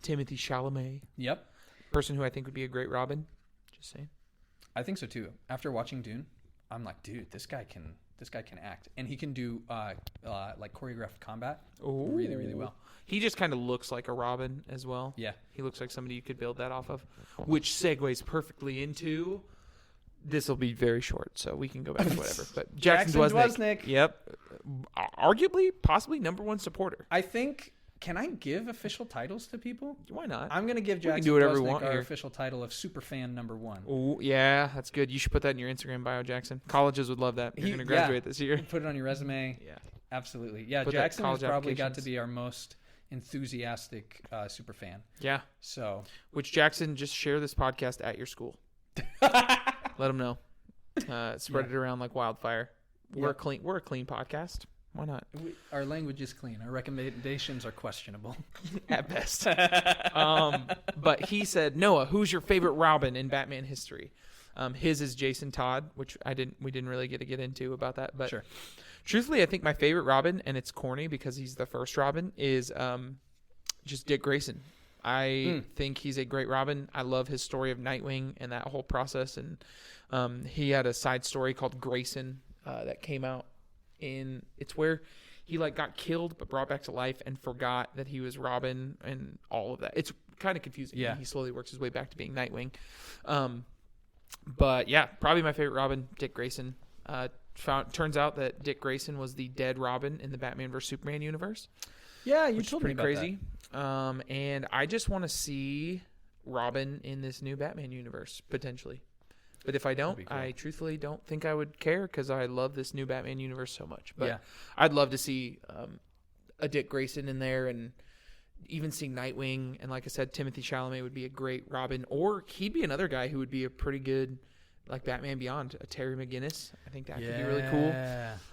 B: Timothy Chalamet.
A: Yep.
B: Person who I think would be a great Robin. Just saying.
A: I think so too. After watching Dune, I'm like, dude, this guy can act, and he can do like choreographed combat really, really well.
B: He just kind of looks like a Robin as well.
A: Yeah,
B: he looks like somebody you could build that off of, which segues perfectly into. This will be very short, so we can go back to whatever. But Jackson Dwosnick. Yep, arguably, possibly number one supporter.
A: I think. Can I give official titles to people?
B: Why not?
A: I'm going to give Jackson
B: do whatever we
A: Dwosnick
B: want
A: our
B: here.
A: official title of superfan number one.
B: Oh, yeah, that's good. You should put that in your Instagram bio, Jackson. Colleges would love that. You're going to graduate this year.
A: Put it on your resume.
B: Yeah.
A: Absolutely. Yeah,
B: Put
A: Jackson has
B: college
A: probably got to
B: applications.
A: be our most enthusiastic super fan.
B: Yeah.
A: So,
B: Which, Jackson, just share this podcast at your school. Let them know. Spread it around like wildfire. We're a clean podcast. Why not?
A: Our language is clean. Our recommendations are questionable.
B: At best. But he said, Noah, who's your favorite Robin in Batman history? His is Jason Todd, which we didn't really get into about that. But
A: sure.
B: Truthfully, I think my favorite Robin, and it's corny because he's the first Robin, is just Dick Grayson. I think he's a great Robin. I love his story of Nightwing and that whole process. And he had a side story called Grayson that came out. It's where he like got killed but brought back to life and forgot that he was Robin and all of that. It's kind of confusing.
A: Yeah.
B: He slowly works his way back to being Nightwing. But yeah, probably my favorite Robin, Dick Grayson. Turns out that Dick Grayson was the dead Robin in the Batman vs Superman universe.
A: Yeah, you
B: which
A: told
B: is
A: me
B: pretty
A: about
B: crazy. And I just want to see Robin in this new Batman universe potentially. But if I don't,
A: That'd be cool.
B: I truthfully don't think I would care because I love this new Batman universe so much. But
A: Yeah.
B: I'd love to see a Dick Grayson in there and even see Nightwing. And like I said, Timothy Chalamet would be a great Robin. Or he'd be another guy who would be a pretty good, like Batman Beyond, a Terry McGinnis. I think that could be really cool.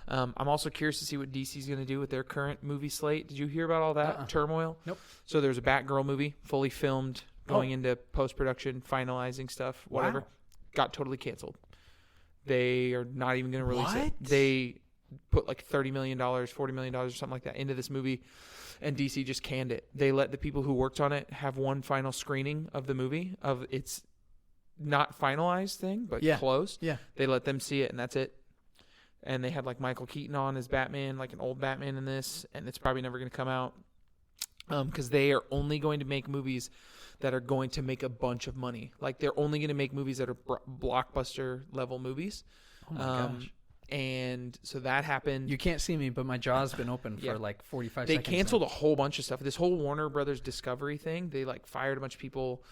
B: I'm also curious to see what DC's going to do with their current movie slate. Did you hear about all that turmoil?
A: Nope.
B: So there's a Batgirl movie, fully filmed, going into post-production, finalizing stuff, whatever.
A: Wow.
B: Got totally canceled. They are not even going to release it.
A: What?
B: They put like $30 million, $40 million or something like that into this movie, and DC just canned it. They let the people who worked on it have one final screening of the movie, of its not finalized thing, but close.
A: Yeah.
B: They let them see it, and that's it. And they had like Michael Keaton on as Batman, like an old Batman in this, and it's probably never going to come out because they are only going to make movies that are going to make a bunch of money. Like they're only going to make movies that are blockbuster level movies.
A: Oh my gosh.
B: And so that happened.
A: You can't see me, but my jaw's been open for like 45
B: they
A: seconds.
B: They canceled a whole bunch of stuff. This whole Warner Brothers Discovery thing, they like fired a bunch of people,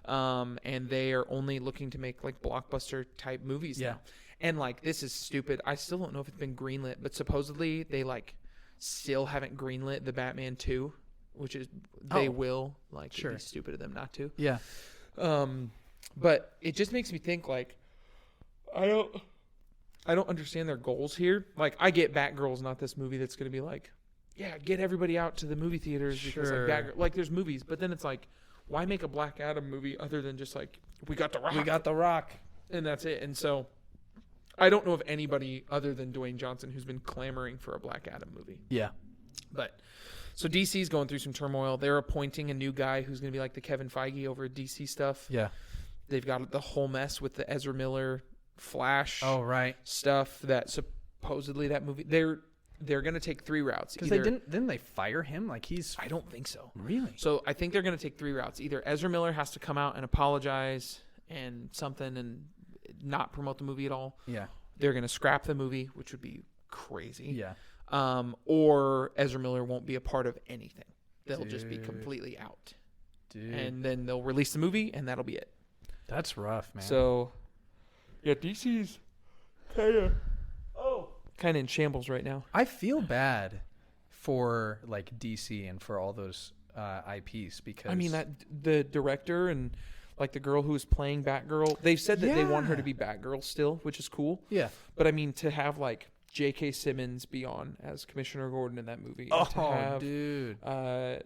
B: and they are only looking to make like blockbuster type movies now. And like this is stupid. I still don't know if it's been greenlit, but supposedly they like still haven't greenlit the Batman 2, which is they will. Like it'd be stupid of them not to.
A: Yeah.
B: But it just makes me think like I don't understand their goals here. Like, I get Batgirl's not this movie that's going to be like, yeah, get everybody out to the movie theaters because like Batgirl, like there's movies, but then it's like, why make a Black Adam movie other than just like we got the Rock?
A: We got the Rock,
B: and that's it. And so, I don't know of anybody other than Dwayne Johnson who's been clamoring for a Black Adam movie.
A: Yeah,
B: but so DC's going through some turmoil. They're appointing a new guy who's going to be like the Kevin Feige over DC stuff.
A: Yeah,
B: they've got the whole mess with the Ezra Miller Flash stuff that supposedly that movie they're going to take three routes
A: because didn't they fire him like he's
B: I don't think so
A: really.
B: So I think they're going to take three routes. Either Ezra Miller has to come out and apologize and something, and not promote the movie at all.
A: Yeah.
B: They're going to scrap the movie, which would be crazy.
A: Yeah.
B: Or Ezra Miller won't be a part of anything. They'll just be completely out.
A: Dude.
B: And then they'll release the movie, and that'll be it.
A: That's rough, man.
B: So, yeah, DC's kind of in shambles right now.
A: I feel bad for like DC and for all those IPs because
B: I mean, the director and like the girl who's playing Batgirl, they've said that they want her to be Batgirl still, which is cool.
A: Yeah.
B: But I mean, to have like J.K. Simmons be on as Commissioner Gordon in that movie.
A: Oh,
B: and to have,
A: dude.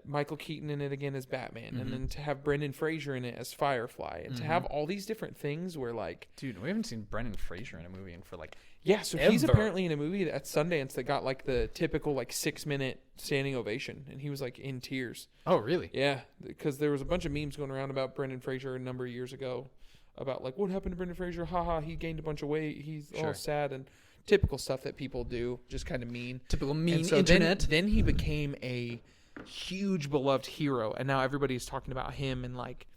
B: Michael Keaton in it again as Batman. And then to have Brendan Fraser in it as Firefly. And to have all these different things where like...
A: Dude, we haven't seen Brendan Fraser in a movie in for like...
B: Yeah, so he's apparently in a movie at Sundance that got like the typical like 6-minute standing ovation. And he was like in tears.
A: Oh, really?
B: Yeah, because there was a bunch of memes going around about Brendan Fraser a number of years ago. About like, what happened to Brendan Fraser? Haha, he gained a bunch of weight. He's all sad and... Typical stuff that people do, just kind of mean.
A: Typical mean
B: so
A: internet.
B: Then he became a huge beloved hero, and now everybody's talking about him and like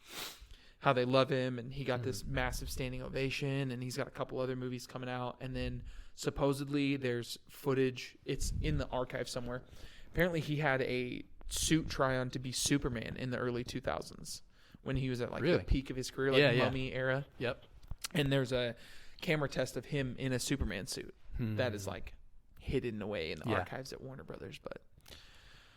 B: how they love him, and he got this massive standing ovation, and he's got a couple other movies coming out, and then supposedly there's footage. It's in the archive somewhere. Apparently, he had a suit try-on to be Superman in the early 2000s when he was at like the peak of his career, like Mummy era.
A: Yep.
B: And there's a camera test of him in a Superman suit that is like hidden away in the archives at Warner Brothers. But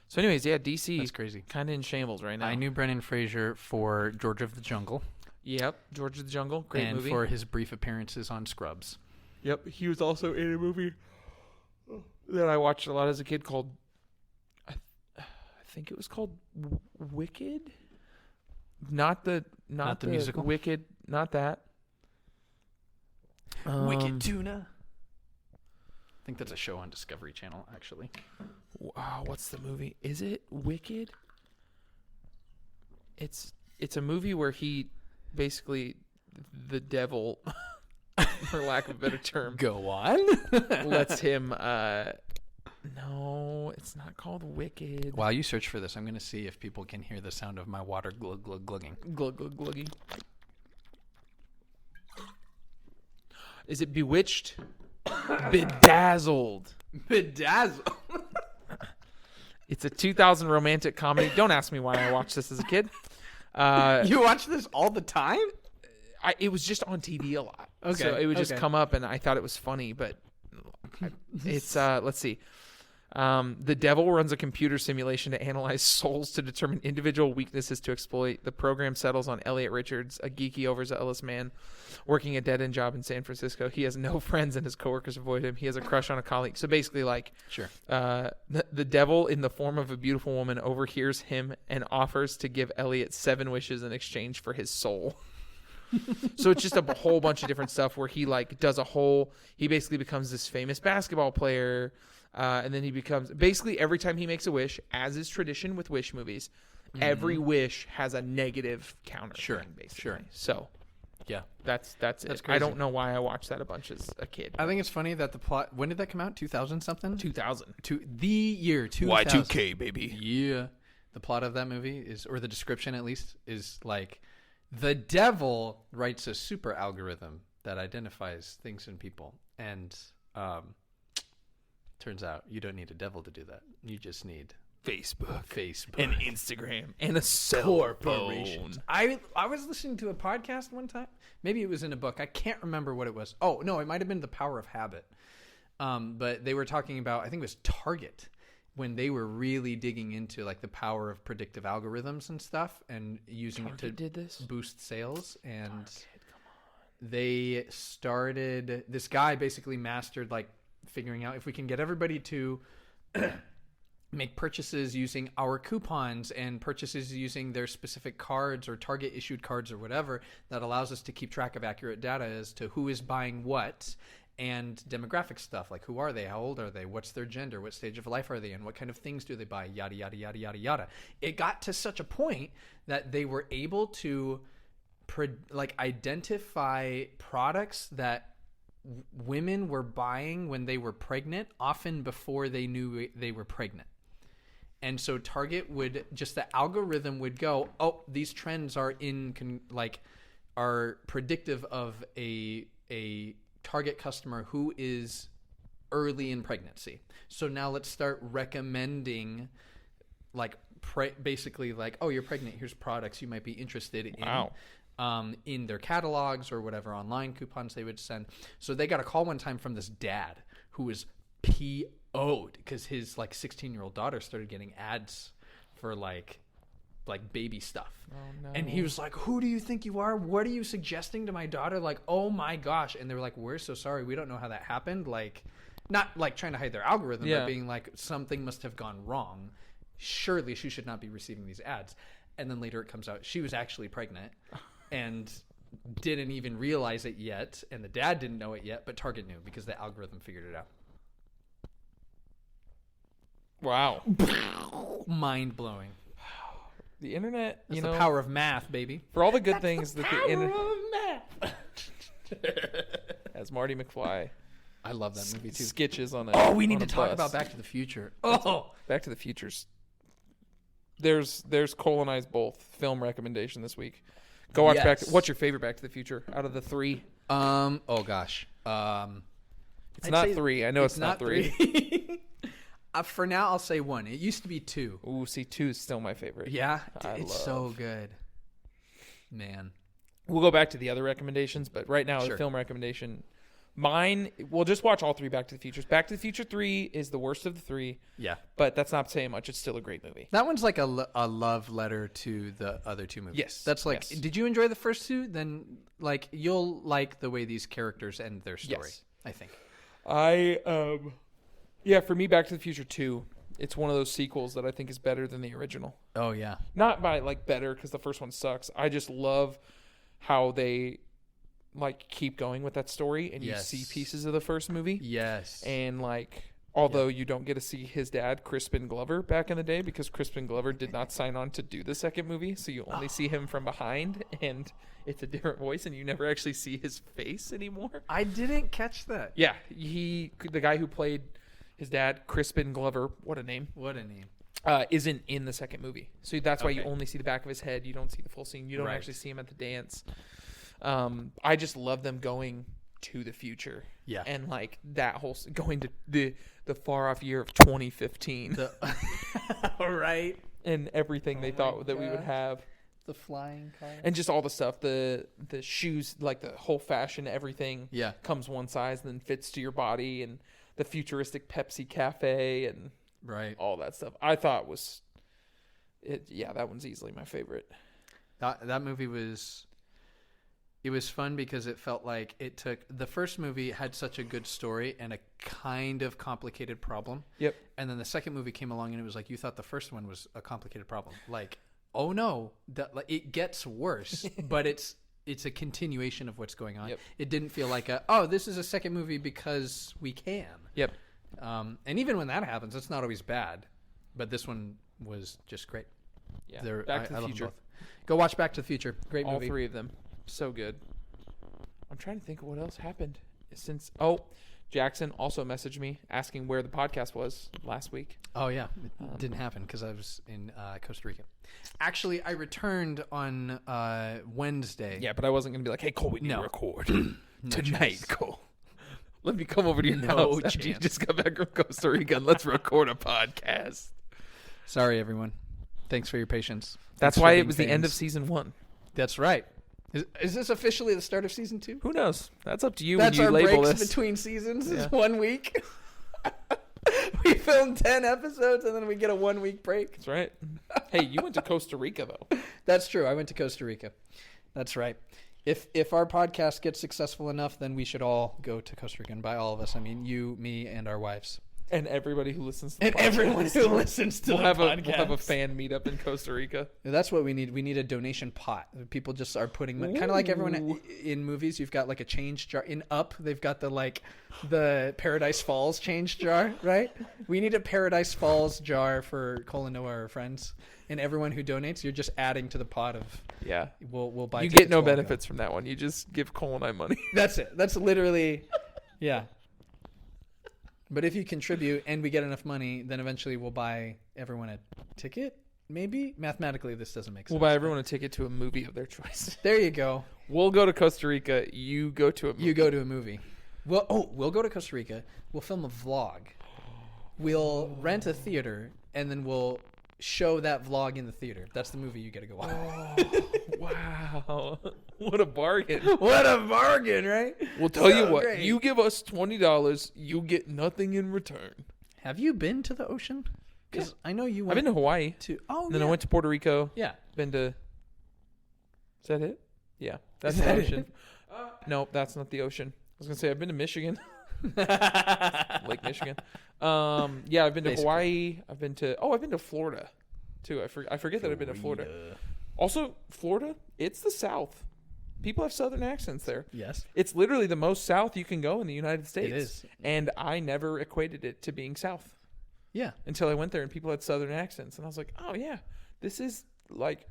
B: so anyways, yeah, DC
A: That's crazy.
B: Kind of in shambles right now.
A: I knew Brendan Fraser for George of the Jungle.
B: Yep, George of the Jungle, great movie.
A: And for his brief appearances on Scrubs.
B: Yep, he was also in a movie that I watched a lot as a kid called I think it was called Wicked. Not the
A: musical.
B: Wicked, not that.
A: Wicked Tuna. I think that's a show on Discovery Channel, actually.
B: Wow, what's the movie? Is it Wicked? It's a movie where he basically the devil, for lack of a better term,
A: go on.
B: lets him. No, it's not called Wicked.
A: While you search for this, I'm going to see if people can hear the sound of my water glug glug glugging.
B: Glug glug gluggy. Is it Bewitched? Bedazzled.
A: Bedazzled.
B: It's a 2000 romantic comedy. Don't ask me why I watched this as a kid.
A: You watch this all the time?
B: It was just on TV a lot.
A: Okay.
B: So it would just come up, and I thought it was funny, but it's, let's see. The devil runs a computer simulation to analyze souls to determine individual weaknesses to exploit. The program settles on Elliot Richards, a geeky overzealous man working a dead-end job in San Francisco. He has no friends, and his coworkers avoid him. He has a crush on a colleague. So basically, like, the devil, in the form of a beautiful woman, overhears him and offers to give Elliot 7 wishes in exchange for his soul. So it's just a whole bunch of different stuff where he like does he basically becomes this famous basketball player. And then he becomes basically every time he makes a wish, as is tradition with wish movies, every wish has a negative counter.
A: Sure.
B: Basically.
A: Sure.
B: So
A: yeah,
B: that's it.
A: Crazy.
B: I don't know why I watched that a bunch as a kid.
A: I think it's funny that the plot, when did that come out? 2000 something?
B: 2000.
A: The year 2000.
B: Y2K, baby.
A: Yeah. The plot of that movie is, or the description at least, is like the devil writes a super algorithm that identifies things in people. And turns out you don't need a devil to do that. You just need
B: Facebook
A: and
B: Instagram and a cell phone.
A: I was listening to a podcast one time. Maybe it was in a book. I can't remember what it was. Oh, no, it might have been The Power of Habit. But they were talking about, I think it was Target, when they were really digging into like the power of predictive algorithms and stuff and using it to boost sales. And they started, this guy basically mastered like figuring out if we can get everybody to make purchases using our coupons and purchases using their specific cards or Target issued cards or whatever, that allows us to keep track of accurate data as to who is buying what and demographic stuff, like who are they, how old are they, what's their gender, what stage of life are they in, what kind of things do they buy, yada, yada, yada, yada, yada. It got to such a point that they were able to identify products that women were buying when they were pregnant, often before they knew they were pregnant. And so Target would just, the algorithm would go, oh, these trends are are predictive of a a target customer who is early in pregnancy. So now let's start recommending like basically like, oh, you're pregnant, here's products you might be interested in their catalogs or whatever online coupons they would send. So they got a call one time from this dad who was PO'd because his like 16-year-old daughter started getting ads for like baby stuff.
B: Oh, no.
A: And he was like, who do you think you are? What are you suggesting to my daughter? Like, oh my gosh. And they were like, we're so sorry, we don't know how that happened. Like, not like trying to hide their algorithm, but being like, something must have gone wrong. Surely she should not be receiving these ads. And then later it comes out she was actually pregnant and didn't even realize it yet. And the dad didn't know it yet, but Target knew because the algorithm figured it out.
B: Wow.
A: Mind blowing.
B: The internet,
A: That's the power of math, baby.
B: For all the good things that the internet,
A: math.
B: as Marty McFly,
A: I love that movie too.
B: Sketches on it.
A: Oh, we need to talk about Back to the Future. Oh,
B: Back to the Future's. There's Cole and I's both film recommendation this week. Go watch what's your favorite Back to the Future out of the three?
A: Oh gosh.
B: It's not three. I know it's not three.
A: For now, I'll say one. It used to be two.
B: Ooh, see, two is still my favorite.
A: Yeah, it's so good. Man.
B: We'll go back to the other recommendations, but right now, the film recommendation, mine, we'll just watch all three Back to the Futures. Back to the Future 3 is the worst of the three. Yeah. But that's not saying much. It's still a great movie.
A: That one's like a love letter to the other two movies.
B: Yes.
A: That's like, did you enjoy the first two? Then, like, you'll like the way these characters end their story, I think.
B: Yeah, for me, Back to the Future 2, it's one of those sequels that I think is better than the original.
A: Oh, yeah.
B: Not by, like, better because the first one sucks. I just love how they, like, keep going with that story and you see pieces of the first movie.
A: Yes.
B: And, like, although you don't get to see his dad, Crispin Glover, back in the day because Crispin Glover did not sign on to do the second movie, so you only see him from behind and it's a different voice and you never actually see his face anymore.
A: I didn't catch that.
B: Yeah. The guy who played his dad, Crispin Glover, what a name, isn't in the second movie. So that's why you only see the back of his head. You don't see the full scene. You don't actually see him at the dance. I just love them going to the future. Yeah. And like that whole going to the far off year of 2015.
A: Right.
B: And everything they thought that we would have.
A: The flying car.
B: And just all the stuff, the shoes, like the whole fashion, everything comes one size and then fits to your body, and the futuristic Pepsi cafe and all that stuff. I thought that one's easily my favorite.
A: That movie was fun because it felt like the first movie had such a good story and a kind of complicated problem. Yep. And then the second movie came along and it was like you thought the first one was a complicated problem. Like, oh no, it gets worse, but it's a continuation of what's going on. Yep. It didn't feel like this is a second movie because we can. Yep. And even when that happens, it's not always bad, but this one was just great. Yeah.
B: Back to the Future.
A: Go watch Back to the Future. Great movie.
B: All three of them. So good. I'm trying to think of what else happened since. Jackson also messaged me asking where the podcast was last week.
A: Oh, yeah. It didn't happen because I was in Costa Rica. Actually, I returned on Wednesday.
B: Yeah, but I wasn't going to be like, hey, Cole, we need to record tonight, Cole. Let me come over to your house after you just got back from Costa Rica and let's record a podcast.
A: Sorry, everyone. Thanks for your patience.
B: That's why it was the end of season 1.
A: That's right. Is this officially the start of season 2?
B: Who knows? That's up to you when you label this.
A: That's our breaks between seasons is 1 week. We film 10 episodes and then we get a 1 week break.
B: That's right. Hey, you went to Costa Rica, though.
A: That's true. I went to Costa Rica. That's right. If our podcast gets successful enough, then we should all go to Costa Rica. And by all of us, I mean you, me, and our wives.
B: And everybody who listens to the podcast.
A: And everyone who listens to the podcast.
B: We'll have a fan meetup in Costa Rica.
A: That's what we need. We need a donation pot. People just are putting money. Kind of like everyone in movies. You've got like a change jar. In Up, they've got the Paradise Falls change jar, right? We need a Paradise Falls jar for Cole and Noah, our friends. And everyone who donates, you're just adding to the pot of... Yeah. We'll buy...
B: You get no benefits from that one. You just give Cole and I money.
A: That's it. That's literally... Yeah. But if you contribute and we get enough money, then eventually we'll buy everyone a ticket. maybe mathematically this doesn't make sense.
B: We'll buy everyone a ticket to a movie of their choice.
A: There you go.
B: We'll go to Costa Rica. You go to a movie.
A: You go to a movie. We'll go to Costa Rica. We'll film a vlog. We'll rent a theater, and then we'll show that vlog in the theater. That's the movie you get to go watch.
B: Oh, wow. What a bargain.
A: What a bargain, right?
B: We'll tell you what.
A: Great.
B: You give us $20, you get nothing in return.
A: Have you been to the ocean? Because I know you went.
B: I've been to Hawaii. Then I went to Puerto Rico.
A: Yeah.
B: Been to... Is that it? Yeah. That's
A: Is
B: the
A: that
B: ocean. No, that's not the ocean. I was going to say, I've been to Michigan. Lake Michigan. Yeah, I've been to Hawaii. I've been to Florida, too. I forget that I've been to Florida. Also, Florida, it's the South. People have Southern accents there.
A: Yes.
B: It's literally the most South you can go in the United States.
A: It is.
B: And I never equated it to being South.
A: Yeah.
B: Until I went there and people had Southern accents. And I was like, oh, yeah, this is like,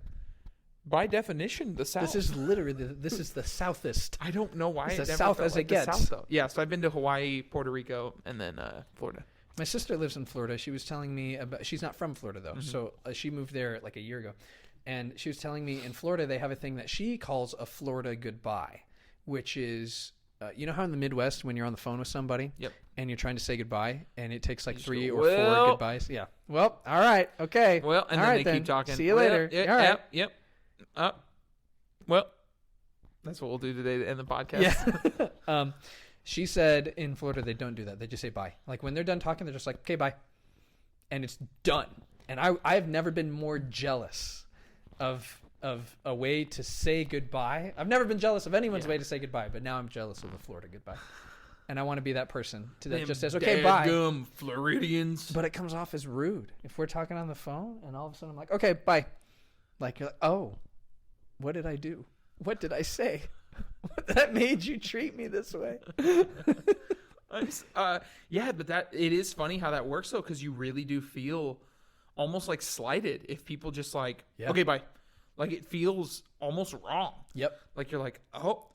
B: by definition, the South.
A: This is literally this is the Southest.
B: I don't know why
A: it's
B: it
A: as
B: never
A: South
B: felt
A: as
B: like
A: it
B: the
A: gets.
B: South, though. Yeah, so I've been to Hawaii, Puerto Rico, and then Florida.
A: My sister lives in Florida. She was telling me about. She's not from Florida though, so she moved there like a year ago, and she was telling me in Florida they have a thing that she calls a Florida goodbye, which is you know how in the Midwest when you're on the phone with somebody,
B: Yep.
A: and you're trying to say goodbye, and it takes like
B: You
A: 3
B: go,
A: or 4
B: "Well."
A: goodbyes. Yeah. Well, all right, okay.
B: Well, and
A: all
B: then
A: right,
B: they keep talking.
A: See you
B: Well,
A: later.
B: Yeah,
A: all right.
B: Yep. Well, that's what we'll do today to end the podcast.
A: Yeah. She said in Florida they don't do that. They just say bye. Like when they're done talking, they're just like, okay, bye. And it's done. And I've never been more jealous of a way to say goodbye. I've never been jealous of anyone's way to say goodbye, but now I'm jealous of the Florida goodbye. And I want to be that person that just says, okay, bye.
B: Floridians.
A: But it comes off as rude. If we're talking on the phone and all of a sudden I'm like, okay, bye. Like, you're like, oh, what did I do? What did I say? That made you treat me this way.
B: Yeah, but it is funny how that works though, because you really do feel almost like slighted if people just like, okay, bye. Like it feels almost wrong.
A: Yep.
B: Like you're like, oh,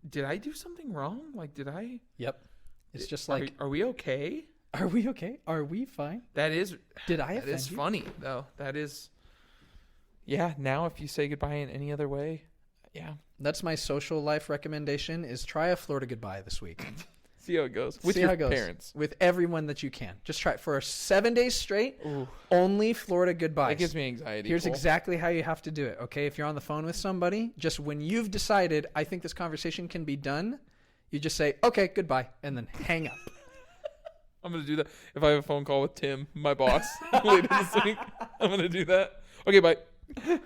B: did I do something wrong? Like, did I?
A: Yep. It's just like,
B: are we okay?
A: Are we okay? Are we fine?
B: That is.
A: Did I
B: That
A: offend
B: is
A: you?
B: funny though. That is. Yeah. Now, if you say goodbye in any other way, yeah.
A: That's my social life recommendation: is try a Florida goodbye this week.
B: See how it goes with
A: See
B: your
A: how it goes.
B: parents.
A: With everyone that you can. Just try it for 7 days straight.
B: Ooh.
A: Only Florida goodbyes.
B: That gives me anxiety.
A: Here's
B: Cole.
A: exactly how you have to do it. Okay, if you're on the phone with somebody, just when you've decided, I think this conversation can be done, you just say, okay, goodbye, and then hang up.
B: I'm gonna do that if I have a phone call with Tim, my boss, later this week. I'm gonna do that. Okay, bye.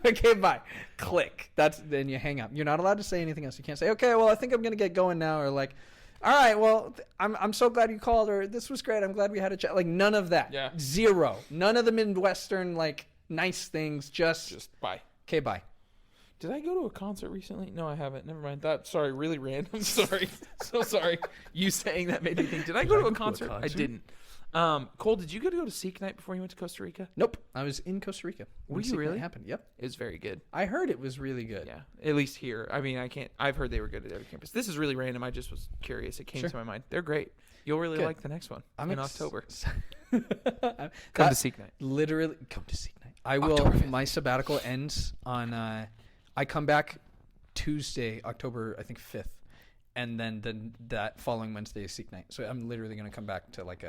A: Okay, bye. Click. Then you hang up. You're not allowed to say anything else. You can't say, okay, well, I think I'm gonna get going now, or like, all right, well, I'm so glad you called, or this was great. I'm glad we had a chat. Like none of that.
B: Yeah.
A: Zero. None of the Midwestern like nice things. Just
B: bye.
A: Okay, bye.
B: Did I go to a concert recently? No, I haven't. Never mind. Sorry, really random. Sorry. So sorry. You saying that made me think, did I go to a concert? I didn't. Cole, did you get to go to Seek Night before you went to Costa Rica?
A: Nope. I was in Costa Rica.
B: Were you
A: Seek Night
B: really?
A: happened. Yep.
B: It was very good.
A: I heard it was really good.
B: Yeah. At least here. I mean, I've heard they were good at every campus. This is really random. I just was curious. It came to my mind. They're great. You'll really like the next one in October. Come to Seek Night.
A: Literally, come to Seek Night. I will. My sabbatical ends on. I come back Tuesday, October, I think 5th. And then that following Wednesday is Seek Night. So I'm literally going to come back to like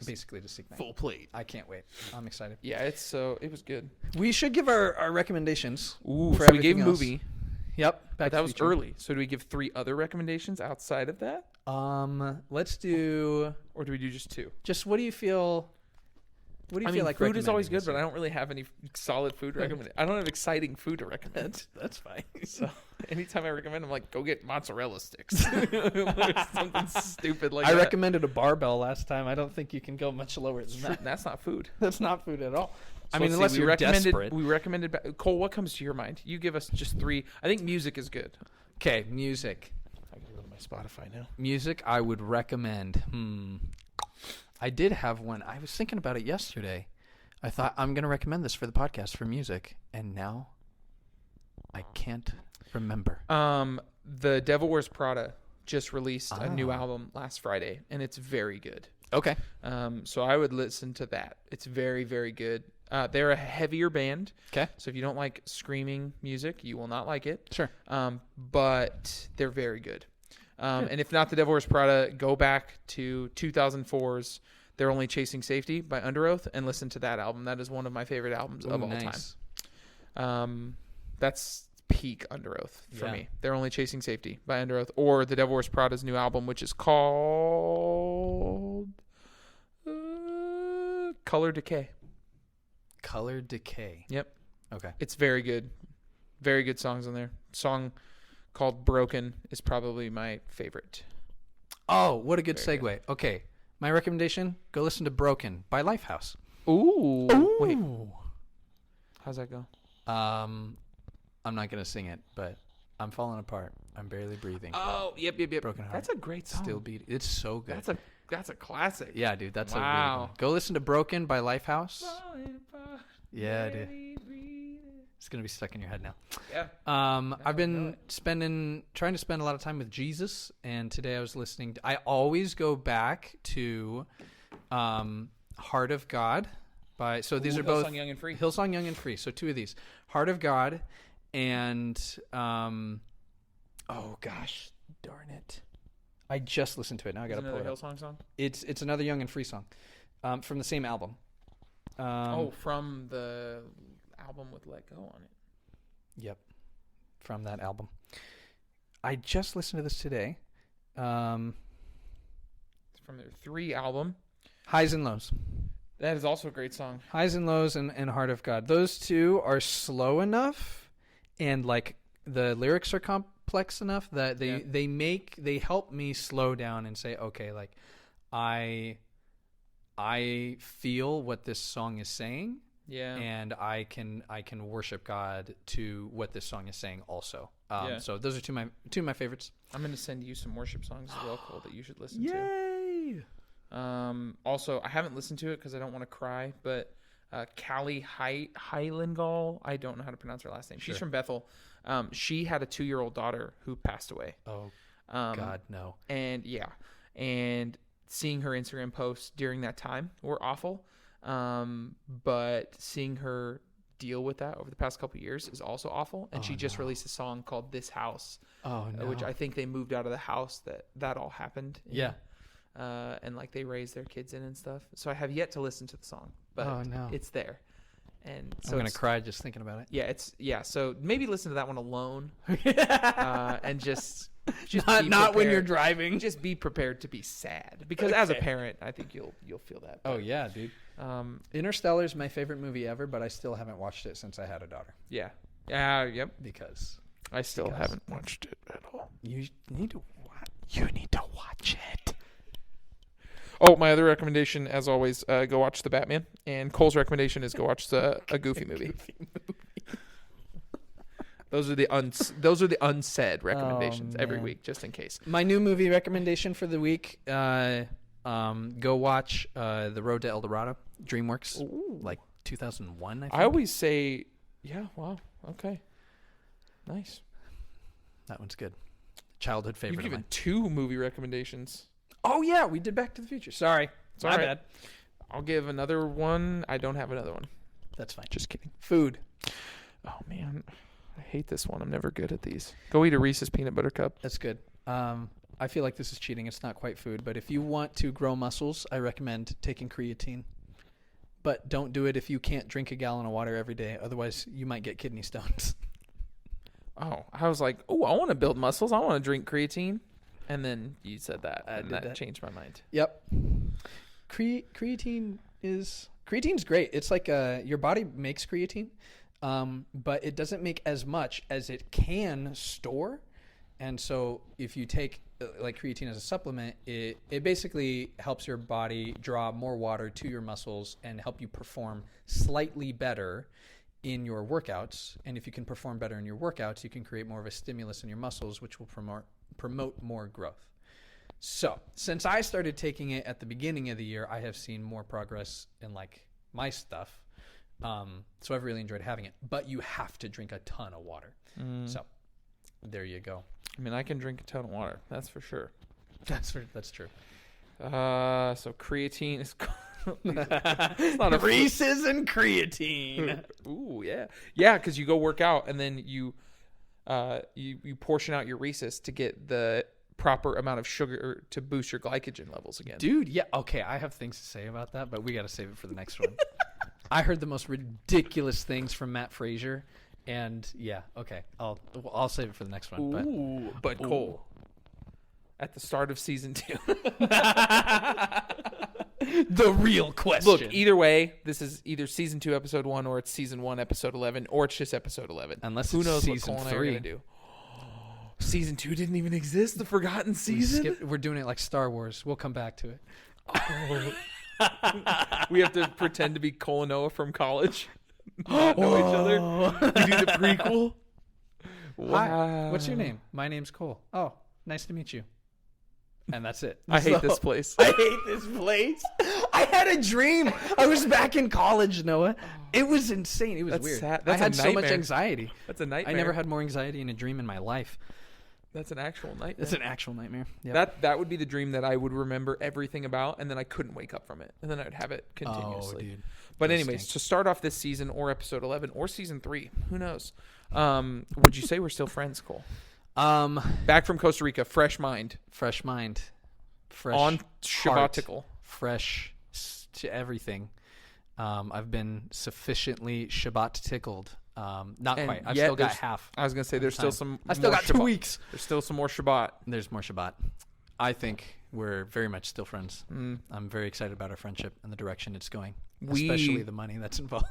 A: basically to Seek Night.
B: Full plate.
A: I can't wait. I'm excited.
B: Yeah, it was good.
A: We should give our recommendations.
B: Ooh,
A: for
B: so we gave
A: everything else.
B: movie.
A: Yep.
B: But that was early. So do we give 3 other recommendations outside of that?
A: Let's do.
B: Or do we do just 2?
A: Just what do you feel? What do you feel like?
B: Food is always
A: recommending
B: good, but I don't really have any solid food to recommend. I don't have exciting food to recommend.
A: That's fine.
B: So anytime I recommend, I'm like, go get mozzarella sticks. Something stupid like that.
A: I recommended a barbell last time. I don't think you can go much lower than that.
B: That's not food.
A: That's not food at all.
B: So
A: I mean, unless you're desperate.
B: We recommended. Cole, what comes to your mind? You give us just 3. I think music is good.
A: Okay, music.
B: I gotta go to my Spotify now.
A: Music, I would recommend. I did have one. I was thinking about it yesterday. I thought I'm going to recommend this for the podcast for music, and now I can't remember.
B: The Devil Wears Prada just released a new album last Friday, and it's very good.
A: Okay.
B: So I would listen to that. It's very, very good. They're a heavier band.
A: Okay.
B: So if you don't like screaming music, you will not like it.
A: Sure.
B: But they're very good. And if not The Devil Wears Prada, go back to 2004's They're Only Chasing Safety by Under Oath and listen to that album. That is one of my favorite albums of all time. That's peak Under Oath for me. They're Only Chasing Safety by Under Oath, or The Devil Wears Prada's new album, which is called Color Decay.
A: Color Decay.
B: Yep.
A: Okay.
B: It's very good. Very good songs on there. Song called Broken is probably my favorite.
A: Oh, what a good segue. Okay. My recommendation, go listen to Broken by Lifehouse.
B: Ooh. Wait. How's that go?
A: I'm not going to sing it, but I'm falling apart. I'm barely breathing.
B: Oh, yep.
A: Broken Heart.
B: That's a great song.
A: Still beat. It's so good.
B: That's a classic.
A: Yeah, dude. That's a really
B: wow.
A: good one. Go listen to Broken by Lifehouse. Yeah, dude. It's going to be stuck in your head now.
B: Yeah.
A: I've been trying to spend a lot of time with Jesus, and today I was listening. I always go back to Heart of God. These are both
B: Hillsong Young and Free.
A: Hillsong Young and Free. So two of these. Heart of God and oh gosh, darn it. I just listened to it. Now I got to pull it up.
B: Hillsong song?
A: It's another Young and Free song from the same album.
B: From the album with Let Go on it.
A: Yep, from that album. I just listened to this today.
B: It's from their 3 album.
A: Highs and Lows.
B: That is also a great song.
A: Highs and Lows and Heart of God. Those two are slow enough, and like the lyrics are complex enough that they help me slow down and say, okay, like I feel what this song is saying.
B: Yeah.
A: And I can worship God to what this song is saying also. So those are two of my favorites. I'm
B: going to send you some worship songs as well, Cole, that you should listen
A: to. Yay!
B: Also, I haven't listened to it because I don't want to cry, but Callie Heilingal, I don't know how to pronounce her last name. She's from Bethel. She had a 2-year-old daughter who passed away.
A: Oh, God, no.
B: And seeing her Instagram posts during that time were awful. But seeing her deal with that over the past couple of years is also awful. And she just released a song called This House. Oh, no. Which I think they moved out of the house that all happened.
A: Yeah.
B: And like they raised their kids in and stuff. So I have yet to listen to the song, but it's there. And so I'm going to
A: cry just thinking about it.
B: Yeah. So maybe listen to that one alone. And just
A: not when you're driving.
B: Just be prepared to be sad, because as a parent, I think you'll feel that.
A: Oh yeah, dude. Interstellar is my favorite movie ever, but I still haven't watched it since I had a daughter.
B: Yeah. Yep.
A: Because
B: I still haven't watched it at all.
A: You need to watch it.
B: Oh, my other recommendation, as always, go watch The Batman. And Cole's recommendation is go watch a Goofy movie. Those are the unsaid recommendations every week, just in case.
A: My new movie recommendation for the week: go watch The Road to El Dorado, DreamWorks, like 2001. I
B: always say, yeah, wow, okay, nice.
A: That one's good. Childhood favorite.
B: You've given 2 movie recommendations.
A: Oh yeah, we did Back to the Future. Sorry, my bad.
B: I'll give another one. I don't have another one.
A: That's fine.
B: Just kidding.
A: Food.
B: Oh man. I hate this one. I'm never good at these. Go eat a Reese's peanut butter cup.
A: That's good. I feel like this is cheating. It's not quite food, but if you want to grow muscles, I recommend taking creatine. But don't do it if you can't drink a gallon of water every day. Otherwise, you might get kidney stones.
B: Oh, I was like, I want to build muscles. I want to drink creatine. And then you said that, and that changed my mind.
A: Yep. Creatine's great. It's like your body makes creatine. But it doesn't make as much as it can store. And so if you take like creatine as a supplement, it basically helps your body draw more water to your muscles and help you perform slightly better in your workouts. And if you can perform better in your workouts, you can create more of a stimulus in your muscles, which will promote more growth. So since I started taking it at the beginning of the year, I have seen more progress in like my stuff. So I've really enjoyed having it, but you have to drink a ton of water. So there you go.
B: I mean, I can drink a ton of water. That's for sure.
A: That's true.
B: So creatine is It's not a
A: Reese's and creatine.
B: Ooh, yeah, because you go work out and then you portion out your Reese's to get the proper amount of sugar to boost your glycogen levels again.
A: Dude, yeah, okay, I have things to say about that, but we got to save it for the next one. I heard the most ridiculous things from Matt Frazier, and yeah, okay, I'll save it for the next one.
B: Ooh, but Cole, at the start of season 2.
A: The real question.
B: Look, either way, this is either season 2, episode 1, or it's season 1, episode 11, or it's just episode 11.
A: Unless
B: who
A: it's
B: knows
A: season
B: what Cole and I are
A: 3.
B: gonna do. Season 2 didn't even exist. The forgotten season.
A: We're doing it like Star Wars. We'll come back to it.
B: We have to pretend to be Cole and Noah from college. Not know each other. We do the prequel. Wow.
A: Hi, what's your name? My name's Cole. Oh, nice to meet you. And that's it.
B: I hate this place.
A: I hate this place. I had a dream. I was back in college, Noah. It was insane. It was
B: That's
A: weird.
B: sad.
A: I
B: That's a
A: had so much
B: nightmare.
A: anxiety.
B: That's a nightmare.
A: I never had more anxiety in a dream in my life.
B: That's an actual nightmare.
A: It's an actual nightmare. Yep.
B: That would be the dream that I would remember everything about, and then I couldn't wake up from it, and then I would have it continuously.
A: Oh, dude.
B: But
A: Those
B: anyways,
A: stink.
B: to start off this season, or episode 11, or season 3, who knows? Would you say we're still friends, Cole? Back from Costa Rica, fresh mind,
A: Fresh mind. Fresh
B: on
A: heart,
B: Shabbatical.
A: fresh to everything. I've been sufficiently Shabbat tickled. Not
B: And
A: quite. I've
B: yet
A: still got
B: there's-
A: half.
B: I was gonna say there's still
A: time.
B: some.
A: I still
B: more
A: got 2
B: Shabbat.
A: weeks.
B: There's still some more Shabbat.
A: There's more Shabbat. I think we're very much still friends. I'm very excited about our friendship and the direction it's going, especially the money that's involved.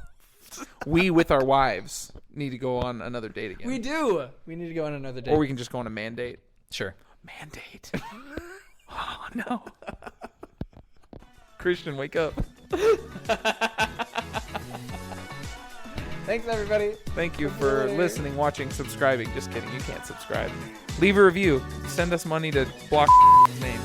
B: We, with our wives, need to go on another date again.
A: We do. We need to go on another date.
B: Or we can just go on a mandate.
A: Sure.
B: Mandate. Oh, no. Christian, wake up.
A: Thanks, everybody.
B: Thank you for listening, watching, subscribing. Just kidding. You can't subscribe. Leave a review. Send us money to block name.